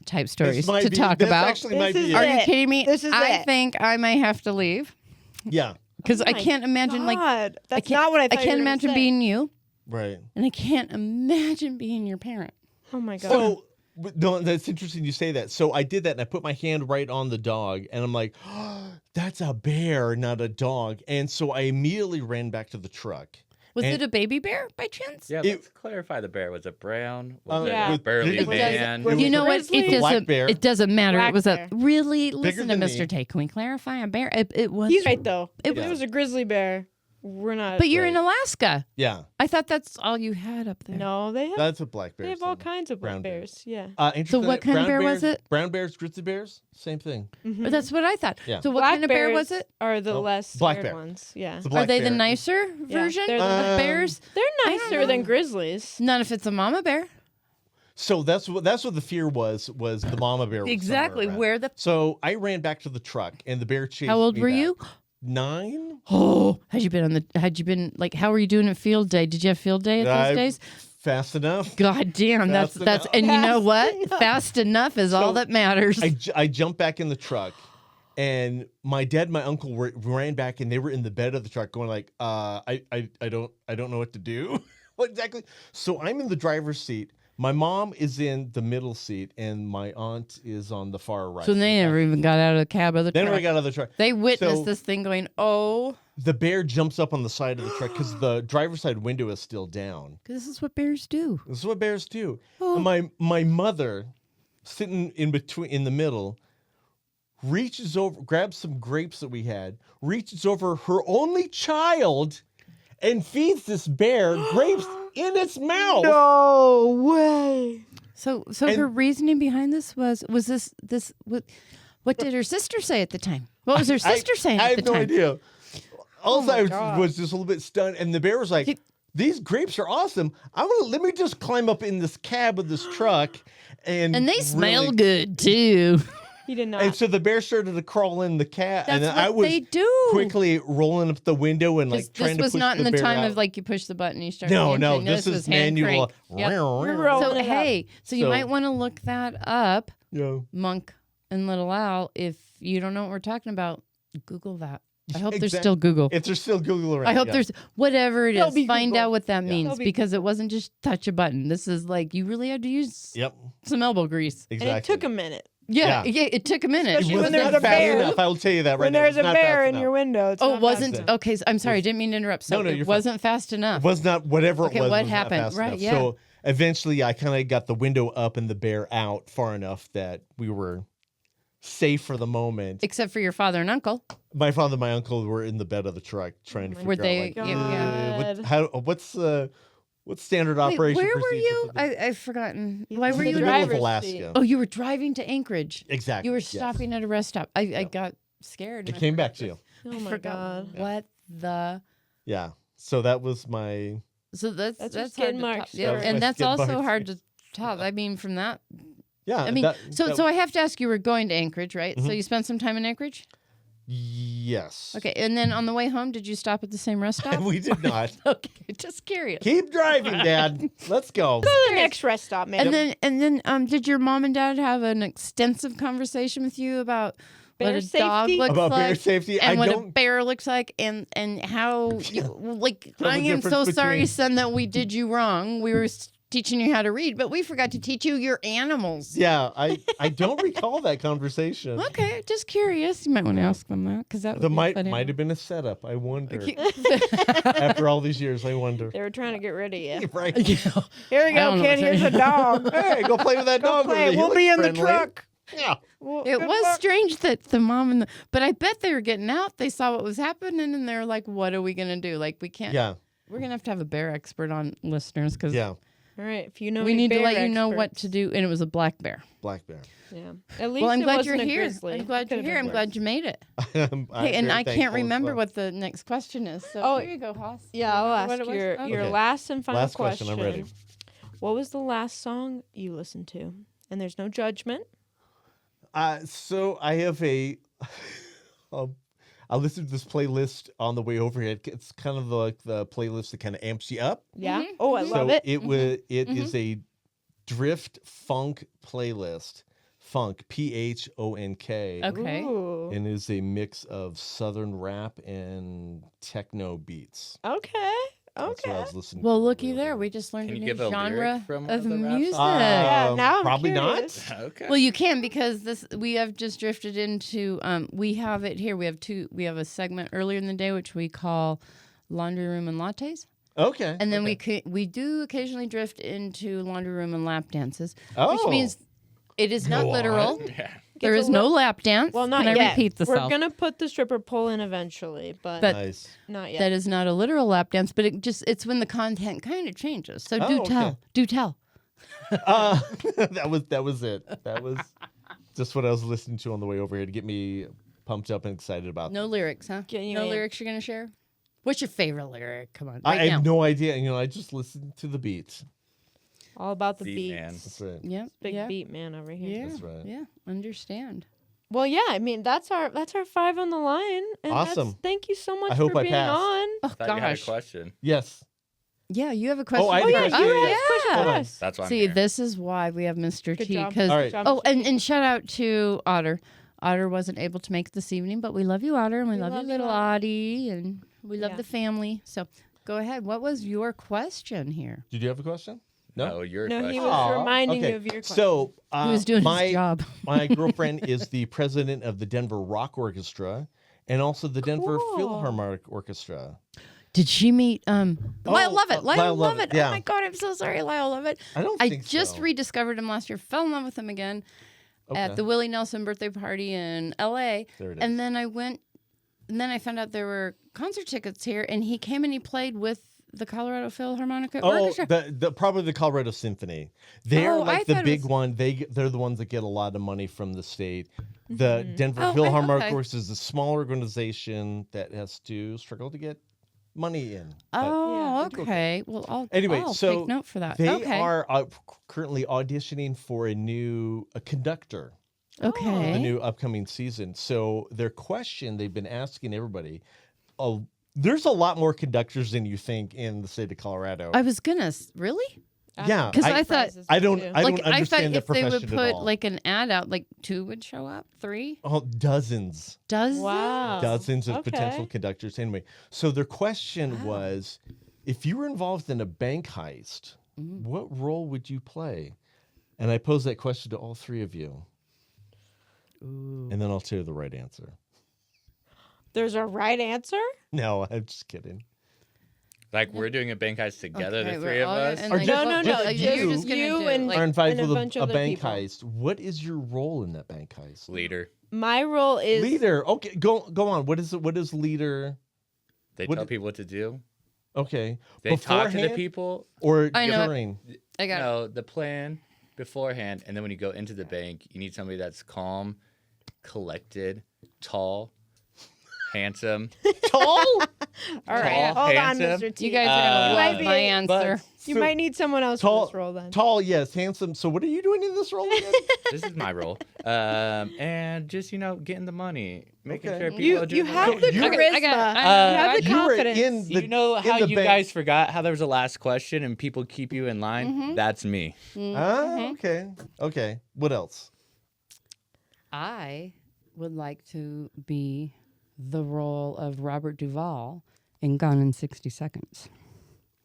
type stories might to be- talk this about. actually might This be is Are it. you it. kidding me? This is I it. think I may have to leave Yeah. because I my can't imagine like God, I that's can't, not what I I thought. you can't were gonna imagine say. being you, Right. and I can't imagine being your parent. Oh my God. So no, that's interesting you say that. So I did that and I put my hand right on the dog and I'm like, oh, that's a bear, not a dog. And so I immediately ran back to the truck. Was And- it a baby bear by chance? Yeah, It- let's clarify the bear. Was it brown? Was Yeah. it burly It man? was- You know what? Grizzly? It Black doesn't. bear. It doesn't matter. Black it was bear. a really. Listen to than Mr. me. Tay. Can we clarify a bear? It was. He's right though. It If was- it was a grizzly bear, we're not. But you're in Right. Alaska. Yeah. I thought that's all you had up there. No, they have. That's what black bears. They have all do. kinds of brown brown bears. Yeah. So Interesting what that kind of brown bear was bears- it? Brown bears, grizzly bears, same thing. Mhm. That's what I thought. Yeah. So what Black kind of bear was bears it? Are the Oh, less black scared bear. ones? Yeah. It's a Are black they the bear. nicer Yeah, version they're the- of bears? They're don't nicer know. than grizzlies. Not if it's a mama bear. So that's what the fear was the mama bear. Was Exactly. somewhere around. Where the So I ran back to the truck and the bear chased How old me were back. you? 9. Oh, had you been like how were you doing at field day? Did you have field day at those I- days? Fast enough. God damn, that's Fast enough. and you know Fast what? enough. Fast enough is all So, that matters. I jumped back in the truck, and my dad and my uncle ran back, and they were in the bed of the truck, going like, I don't know what to do. What exactly? So I'm in the driver's seat. My mom is in the middle seat, and my aunt is on the far right. So they never even got out of the cab of the Then truck. we got out of the truck. They witnessed So- this thing going, oh, The bear jumps up on the side of the truck because the driver's side window is still down. this is what bears do. This is what bears do. Oh. And my mother, sitting in the middle, reaches over, grabs some grapes that we had, reaches over her only child, and feeds this bear grapes in its mouth. No way. So And- her reasoning behind this was this what did her sister say at the time? What was her sister saying I at the have no time? idea. All my I God. was just a little bit stunned, and the bear was like, "These grapes are awesome. Let me just climb up in this cab of this truck." And And they smell really- good too. He did not. And so the bear started to crawl in the cab, That's and what I was they do. quickly rolling up the window and like trying this to was push not in the bear time out. of like you push the button, you start. No, dancing. this was is hand manual. crank. Yep. Roll So it up. hey, so you So- might want to look that up, Yeah. Monk and Little Owl. If you don't know what we're talking about, Google that. I hope there's Exact- still Google. If there's still Google around. I hope yeah. there's whatever it There'll is. be Find Google. out what that Yeah. means There'll be because it wasn't just touch a button. This is like you really had to use Yep. some elbow grease. Exactly. And it took a minute. Yeah, Yeah. it took a minute. Especially It was when there's not a fast bear. enough. I will tell you that right When now. there's It a was not bear fast in enough. your window, it's Oh, not it wasn't fast enough. okay. So I'm sorry, I didn't mean to interrupt. So No, it you're fine. wasn't fast enough. It was not whatever Okay, it was. what was not happened? fast Right, enough. yeah. So eventually, I kind of got the window up and the bear out far enough that we were safe for the moment. Except for your father and uncle. My father and my uncle were in the bed of the truck trying to figure Were they- out like, yeah. what's standard Wait, operation where were procedure you? for this? I've forgotten. You Why was were in you? the in the middle of driver's Alaska. seat. Oh, you were driving to Anchorage. Exactly. You were yes. stopping at a rest stop. I got scared. It and I came forgot back to you. Oh I my forgot God. what the. Yeah. So that was my. So that's That's your hard skid to marks top. Yeah, story. and My that's skid also marks. hard to top. I mean, from that. Yeah. I mean, that- so that- so I have to ask. You were going to Anchorage, right? So Mhm. you spent some time in Anchorage. Yes. Okay, and then on the way home, did you stop at the same rest stop? We did not. Okay, just curious. Keep driving, Dad. Let's go. Go to the next rest stop, man. And then did your mom and dad have an extensive conversation with you about Bear what a dog safety? looks About like bear safety, and I what a don't. bear looks like and how you, like Tell the I am so difference sorry, between- son, that we did you wrong. We were teaching you how to read, but we forgot to teach you your animals. Yeah, I don't recall that conversation. Okay, just curious. You might want to ask them that because that The would be funny. might have been a setup. I wonder. Okay. After all these years, I wonder. They were trying to get rid of you. Right. Yeah. Here we I go, don't know kid. what Here's to- a dog. Hey, go play with that Go dog. over play. there. He We'll looks be in friendly. the truck. Yeah. Well, It good was luck. strange that the mom and but I bet they were getting out. They saw what was happening and they're like, "What are we gonna do? Like, we can't. Yeah. We're gonna have a bear expert on, listeners, because Yeah. All right, if you know we any need to bear let you know what experts. to do." And it was a black bear. Black bear. Yeah. At least Well, I'm it glad wasn't you're a here. grizzly. I'm glad you're Could've here. been I'm glad you made it. I'm Hey, and very I can't thankful as remember well. what the next question is. So Oh, here you go, Haas. Yeah, I'll ask What it was? your Okay. last and final Last question. I'm ready. What was the last song you listened to? And there's no judgment. So I have a. I listened to this playlist on the way over here. It's kind of like the playlist that kind of amps you up. Yeah. Mhm, Oh, I mhm. love so it. It was. It mhm. is a drift funk playlist Phonk, Phonk. Okay. Ooh. And is a mix of southern rap and techno beats. Okay. That's what I Okay. was listening Well, to. looky there. We just learned Can a you new give a lyric genre from one of of the rap music. songs? Yeah, now I'm probably curious. not. Okay. Well, you can because we have just drifted into. We have it here. We have two. We have a segment earlier in the day which we call laundry room and lattes, Okay. and then okay. we do occasionally drift into laundry room and lap dances, Oh. which means it is not Go literal. on. Yeah. There Gets is a no lap dance. Well, not Can I yet. repeat this? We're gonna put the stripper pole in eventually, but Nice. not yet. That is not a literal lap dance, but it's when the content kind of changes. So do Oh, tell. okay. Do tell. That was it. That was just what I was listening to on the way over here to get me pumped up and excited about. No lyrics, huh? Getting you No in. lyrics you're gonna share? What's your favorite lyric? Come on, I right now. have no idea. I just listened to the beats. All about the Beat beats. man. That's right. Yep. Big yeah. beat man over here. Yeah. That's right. Yeah. Understand. Well, yeah. I mean, that's our 5 on the line. And Awesome. Thank you so much I hope for I being pass. on. Oh Thought you had a gosh. question. Yes. Yeah, you have a question. I Oh had a yeah, question. you Yeah, asked yeah. question Hold for on. us. That's why I'm See, here. this is why we have Mr. Good T. job. Because All right. Good job, oh, Mr. and shout out to Otter. Otter wasn't able to make it this evening, but we love you, Otter, and we love you, love you, little Otter. Oddie, and we love Yeah. the family. So go ahead. What was your question here? Did you have a question? No. Your No, he question. was Aw, reminding okay. you of your question. So He was doing my his job. my girlfriend is the president of the Denver Rock Orchestra and also the Denver Cool. Philharmonic Orchestra. Did she meet Lyle Lovett? Lyle Lyle Lovett. Lovett, Oh yeah. my God, I'm so sorry, Lyle Lovett. I don't I think just so. rediscovered him last year. Fell in love with him again at Okay. the Willie Nelson birthday party in L.A. There it is. And then I went, and then I found out there were concert tickets here, and he came and he played with the Colorado Philharmonic Orchestra. the probably the Colorado Symphony. They're Oh, I like the thought it big was- one. They're the ones that get a lot of money from the state. The Denver Oh, Philharmonic okay. Orchestra is a small organization that has to struggle to get money in. But Oh, Yeah. okay. Well, Anyway, I'll so take note for that. they okay. are currently auditioning for a conductor. Okay. The new upcoming season. So their question they've been asking everybody, there's a lot more conductors than you think in the state of Colorado. I was gonna really yeah, because I thought I don't Too. I like don't I thought understand the if they would profession at put all. like an ad out, like 2 would show up, 3 Dozens Wow. of Okay. potential conductors. Anyway, so their question was, if you were involved in a bank heist, what role would you play? And I posed that question to all 3 of you. Ooh. And then I'll tell you the right answer. There's a right answer? No, I'm just kidding. Like we're doing a bank heist together, Okay, the we're 3 of all- us. and Or like, just- No, just you're you- just gonna you do, and- like, Are invited and a with bunch a of other bank people. heist. What is your role in that bank heist? Leader. My role is Leader. Okay, go on. What is leader? They What tell did- people what to do. Okay. They talk to the Beforehand people. or I know it. during? I got it. No, the plan beforehand, and then when you go into the bank, you need somebody that's calm, collected, tall, handsome. Tall? All right. Tall, Hold on, handsome. Mr. T. You guys are gonna You love might my be- answer. You So- might need someone else Tall, for this role then. tall, yes, handsome. So what are you doing in this role again? This is my role. And just, getting the money, making Okay. sure people You are doing have right. the You- charisma. I got it. you have the you were confidence. in the You know in how the you bank. guys forgot how there was a last question and people keep you in line? Mm-hmm. That's me. Ah, okay. What else? I would like to be the role of Robert Duvall in Gone in 60 Seconds.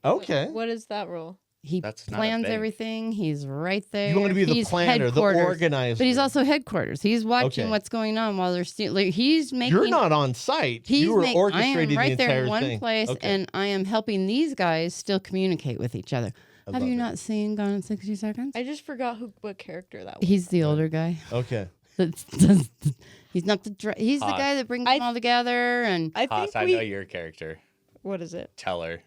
Okay. What is that role? He That's not a plans bank. everything. He's right there. You want to be the He's planner, the headquarters. organizer. But he's also headquarters. He's watching Okay. what's going on while they're still. Like, he's making. You're not on site. He's you were I am orchestrating right the there entire in one thing. place, Okay. and I am helping these guys still communicate with each other. I Have love you it. not seen Gone in 60 Seconds? I just forgot what character that was. He's the older guy. Okay. He's not he's the Hot. guy that brings I- them all together, and I Haas, think I we. know your character. What is it? Teller.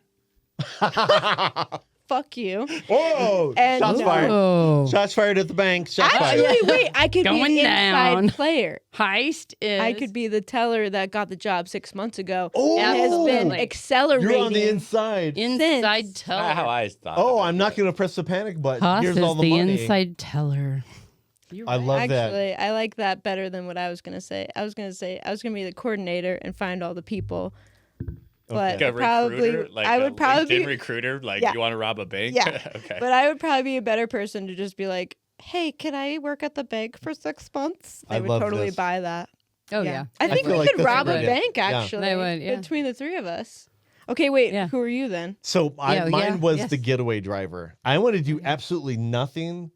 Fuck you. Whoa! And- Shots fired. oh, Shots fired at the bank. Shots fired. Actually, wait. I could be Going an down. inside player. heist is. I could be the teller that got the job 6 months ago. Oh, and has been Absolutely. accelerating. You're on the inside. inside since- teller. Not how I thought. Oh, of it, I'm not but- going to press the panic button. Haas Here's is all the the money. inside teller. You're I right. love that. Actually, I like that better than what I was gonna say. I was gonna be the coordinator and find all the people. But Okay. Like a probably, recruiter, like I a would probably LinkedIn be, recruiter. Like, Yeah. you want to rob a bank? Yeah. Okay. but I would probably be a better person to just be like, hey, can I work at the bank for 6 months? They I would love totally this. buy that. Oh yeah. I think feel we like could that's a rob a great bank, idea. Yeah. actually. They would, yeah. Between the three of us. Okay, wait. Yeah. Who are you then? So Yeah, mine was yes. the getaway driver. I want to do absolutely nothing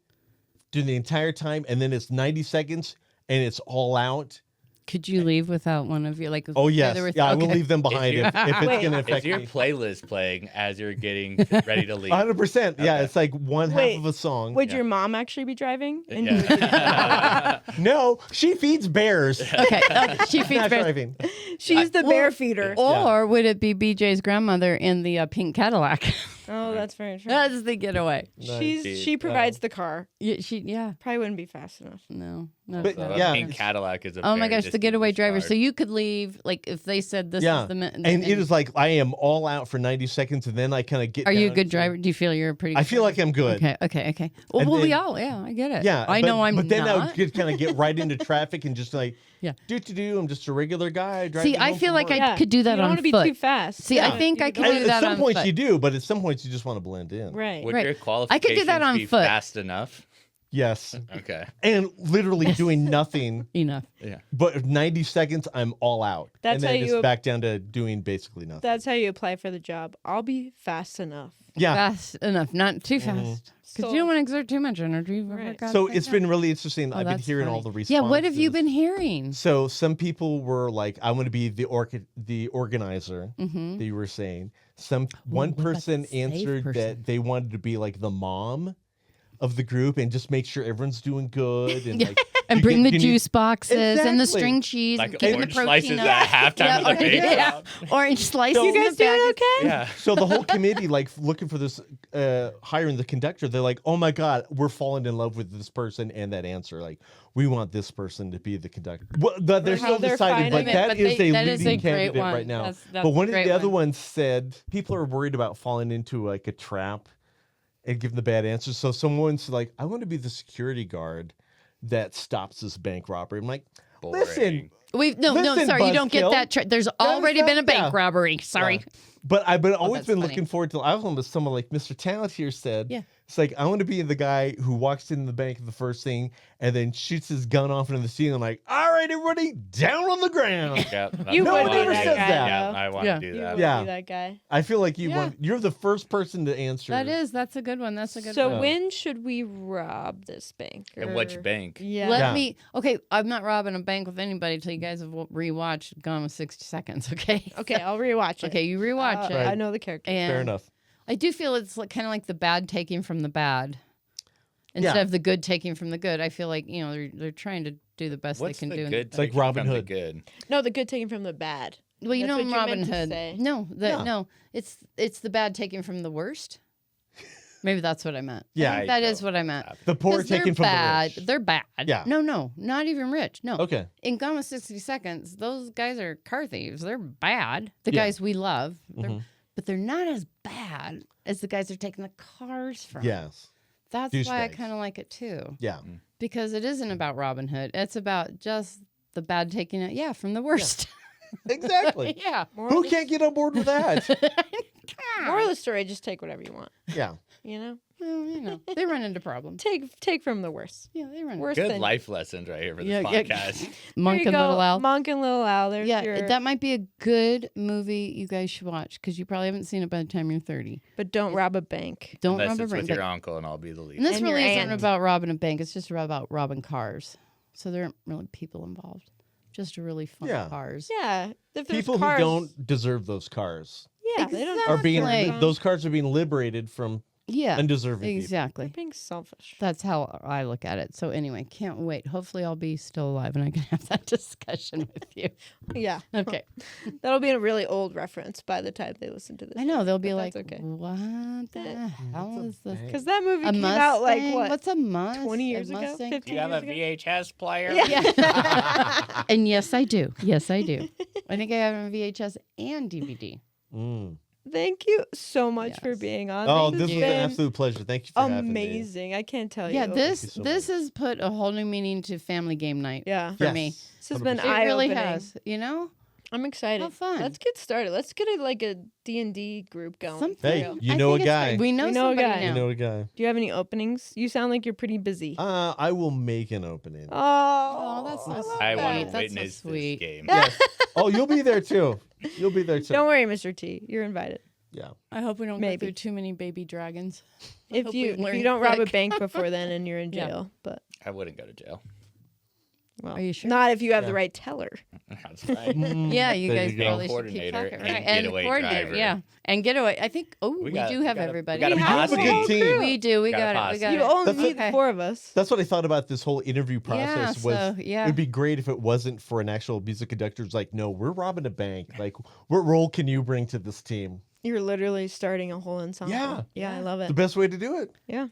during the entire time, and then it's 90 seconds, and it's all out. Could you leave without one of your like? Oh, yes. there were- Yeah, I will okay. leave them behind you- if it's Wait. going to Is affect your me. playlist playing as you're getting ready to leave? 100%. Yeah, Okay. it's like one half Wait, of a song. Would your mom actually be driving? And you would Yeah. No, she feeds bears. Okay, she feeds Not bears. driving. She's the bear feeder. Or would it be BJ's grandmother in the pink Cadillac? Oh, that's very true. That's the getaway. She provides the car. Yeah. Probably wouldn't be fast enough. No. But, So yeah. a pink Cadillac is a Oh my very gosh, the getaway driver. So distinguished you could leave, like, if they said this Yeah. is the minute. And it is like I am all out for 90 seconds, and then I kind of get Are you a down good to- driver? Do you feel you're a pretty? I feel like I'm good. Okay. Well, And we then- all. Yeah, I get it. Yeah, I know I'm But then I not. would kind of get right into traffic and just like, Yeah. do. I'm just a regular guy. Driving See, I home feel from like work. I could do that you don't on want to be foot. too fast. See, I think I could And do that at some on points foot. you do, but at some points you just want to blend in. Right. Would Right. your I qualifications could do that on be foot. fast enough? Yes. Okay. And literally doing nothing, Enough. Yeah. but 90 seconds, I'm all out. That's and then how it's you- back down to doing basically nothing. That's how you apply for the job. I'll be fast enough. Yeah. Fast enough, not too fast. Because So- you don't want to exert too much energy. for Right. God's So sake. it's been really interesting. Oh, I've been that's hearing all funny. the responses. Yeah, what have you been hearing? So some people were like, I want to be the organizer Mm-hmm. that you were saying. One what about person the safe answered person? that they wanted to be like the mom of the group and just make sure everyone's doing good and like And you bring get- the you need- juice boxes and the Exactly. string cheese, Like and keeping the orange protein slices up. at halftime of the bake yeah. shop. Orange slices. You in guys the doing package. okay? Yeah. So the whole committee, like looking for this, hiring the conductor, they're like, "Oh my God, we're falling in love with this person and that answer. Like, we want this person to be the conductor." Well, they're How still they're deciding, but finding it. that But is that is a leading great candidate one. right now. That's But one a of great the other one. ones said people are worried about falling into like a trap and giving the bad answers. So someone's like, "I want to be the security guard that stops this bank robbery." I'm like, "Listen." Boring. No, Listen, sorry, you don't get buzzkill. that. There's already been a bank yeah. robbery. Sorry. Yeah. But I've been always that's been funny. looking forward to. I was almost someone like Mr. Talent here said. Yeah. It's like I want to be the guy who walks in the bank the first thing and then shoots his gun off into the ceiling. I'm like, all right, everybody, down on the ground. Yeah, that's You what would I be wanna that do. guy, Yeah, though. I want Yeah. to do You that. would Yeah. be that guy. I feel like Yeah. you're the first person to answer. That's a good one. That's a good So one. when should we rob this bank? And which Or- bank? Yeah. Let Yeah. me. Okay, I'm not robbing a bank with anybody till you guys have rewatched Gone with 60 Seconds. Okay. Okay, I'll rewatch it. Okay, you rewatch it. Right. I know the character. And Fair enough. I do feel it's like, kind of like the bad taking from the bad instead Yeah. of the good taking from the good. I feel like they're trying to do the best What's they can the do. good? like taking Robin from the Hood. Good. No, the good taken from the bad. Well, you That's know what you Robin meant to Hood. say. Yeah. No, it's the bad taking from the worst. Maybe that's what I meant. Yeah. I think that is what I meant. The poor 'Cause they're taken from bad. the rich. They're bad. Yeah. No, not even rich. No. Okay. In Gone with 60 Seconds, those guys are car thieves. They're bad. The Yeah. guys we love. Mhm. But they're not as bad as the guys they're taking the cars from. Yes. That's why I Douchebags. kind of like it too. Yeah. Because it isn't about Robin Hood. It's about just the bad taking it, from the worst. Exactly. Yeah. Who can't get on board with that? Moral of the story: just take whatever you want. Yeah. You know, Well, they run into problems. take from the worst. Yeah, they run. Worst Good thing. life lessons right here for this Yeah, yeah. podcast. Monk There and you go. Little Owl. Monk and Little Owl. There's Yeah, your, that might be a good movie you guys should watch because you probably haven't seen it by the time you're 30. but don't rob a bank. Don't Unless rob a it's bank. with your uncle and I'll be the lead. And this And your really isn't aunt. about robbing a bank. It's just about robbing cars. So there aren't really people involved. Just really fun Yeah. cars. Yeah, if there's People cars, who don't deserve those cars Yeah, they don't. are being Exactly. those cars are being liberated from Yeah, undeserving people. exactly. Being selfish. That's how I look at it. So anyway, can't wait. Hopefully I'll be still alive and I can have that discussion with you. Yeah. Okay. That'll be a really old reference by the time they listen to this. I know. They'll be But like, that's okay. what the hell is this? Because that movie A came Mustang? out like what? What's a Mustang? 20 years a ago? Mustang? 15 Do you have a years ago? VHS player? Yeah. And yes, I do. Yes, I do. I think I have it on VHS and DVD. Mm. Thank you so much for Yes. being on. Oh, has this was been an absolute pleasure. Thank you for having me. amazing. I can't tell Yeah, you. this you so this much. has put a whole new meaning to family game night Yeah. for Yes. me. This has been 100%. It eye really opening. has. You know? I'm excited. How fun. Let's get started. Let's get a D&D group going. Something. Hey, For real. you I know think a it's guy. fun. We know We know a somebody guy. now. You know a guy. Do you have any openings? You sound like you're pretty busy. I will make an opening. Oh, that's so love I that. want to That's so witness sweet. this game. Yes. Oh, you'll be there too. You'll be there too. Don't worry, Mr. T. You're invited. Yeah. I hope we don't Maybe. go through too many baby dragons. I If hope you we learn don't rob a quick. bank before then and you're in Yeah. jail, but I wouldn't go to jail. well, Are you sure? not if you have Yeah. the right teller. That's right. Yeah, you There guys you go. probably should keep Coordinator track of it. and Right. And getaway coordinator, driver. yeah. And getaway. I think, we do have everybody. We got a We have a posse. good team. We do. We Got a got it. We posse. got You it. only That's need okay. the 4 of us. That's what I thought about this whole interview process. so, yeah. It'd be great if it wasn't for an actual music conductor who's like, no, we're robbing a bank. Like, what role can you bring to this team? You're literally starting a whole ensemble. Yeah. Yeah, I love it. The best way to do it. Yeah.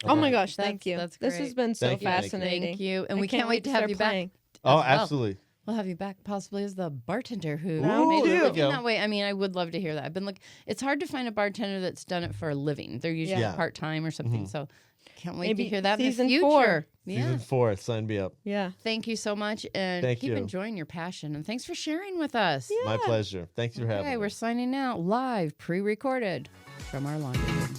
Oh my Okay. gosh, thank you. That's This great. has been so Thank you, thank you. fascinating. Thank you. And I we can't wait to have start you playing. back. Oh, as well. absolutely. We'll have you back possibly as the bartender who Ooh, made there it we work in go. that way. I mean, I would love to hear that. I've been it's hard to find a bartender that's done it for a living. They're usually Yeah. part time or something. So can't wait Maybe to hear that season in the 4. future. Yeah. Season 4, sign me up. Yeah. Thank you so much, and Thank keep you. enjoying your passion. And thanks for sharing with us. My pleasure. Thanks for having Okay, me. we're signing out live, pre-recorded from our laundry room.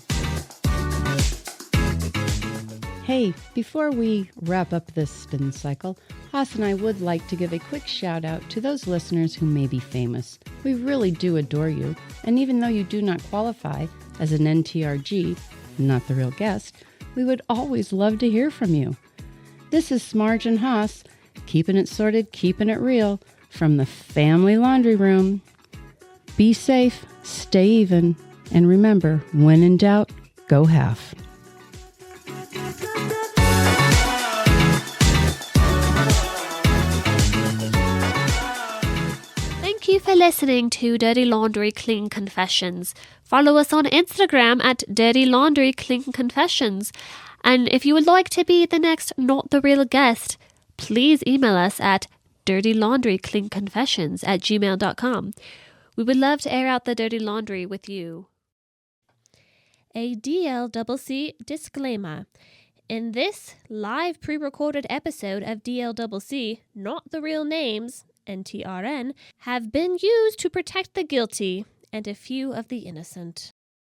Hey, before we wrap up this spin cycle, Haas and I would like to give a quick shout out to those listeners who may be famous. We really do adore you, and even though you do not qualify as an NTRG, not the real guest, we would always love to hear from you. This is Smarge and Haas, keeping it sorted, keeping it real, from the family laundry room. Be safe, stay even, and remember, when in doubt, go half. Thank you for listening to Dirty Laundry Clean Confessions. Follow us on Instagram at Dirty Laundry Clean Confessions. And if you would like to be the next Not the Real Guest, please email us at dirtylaundrycleanconfessions@gmail.com. We would love to air out the dirty laundry with you. A DLCC disclaimer. In this live pre-recorded episode of DLCC, Not the Real Names, NTRN, have been used to protect the guilty and a few of the innocent.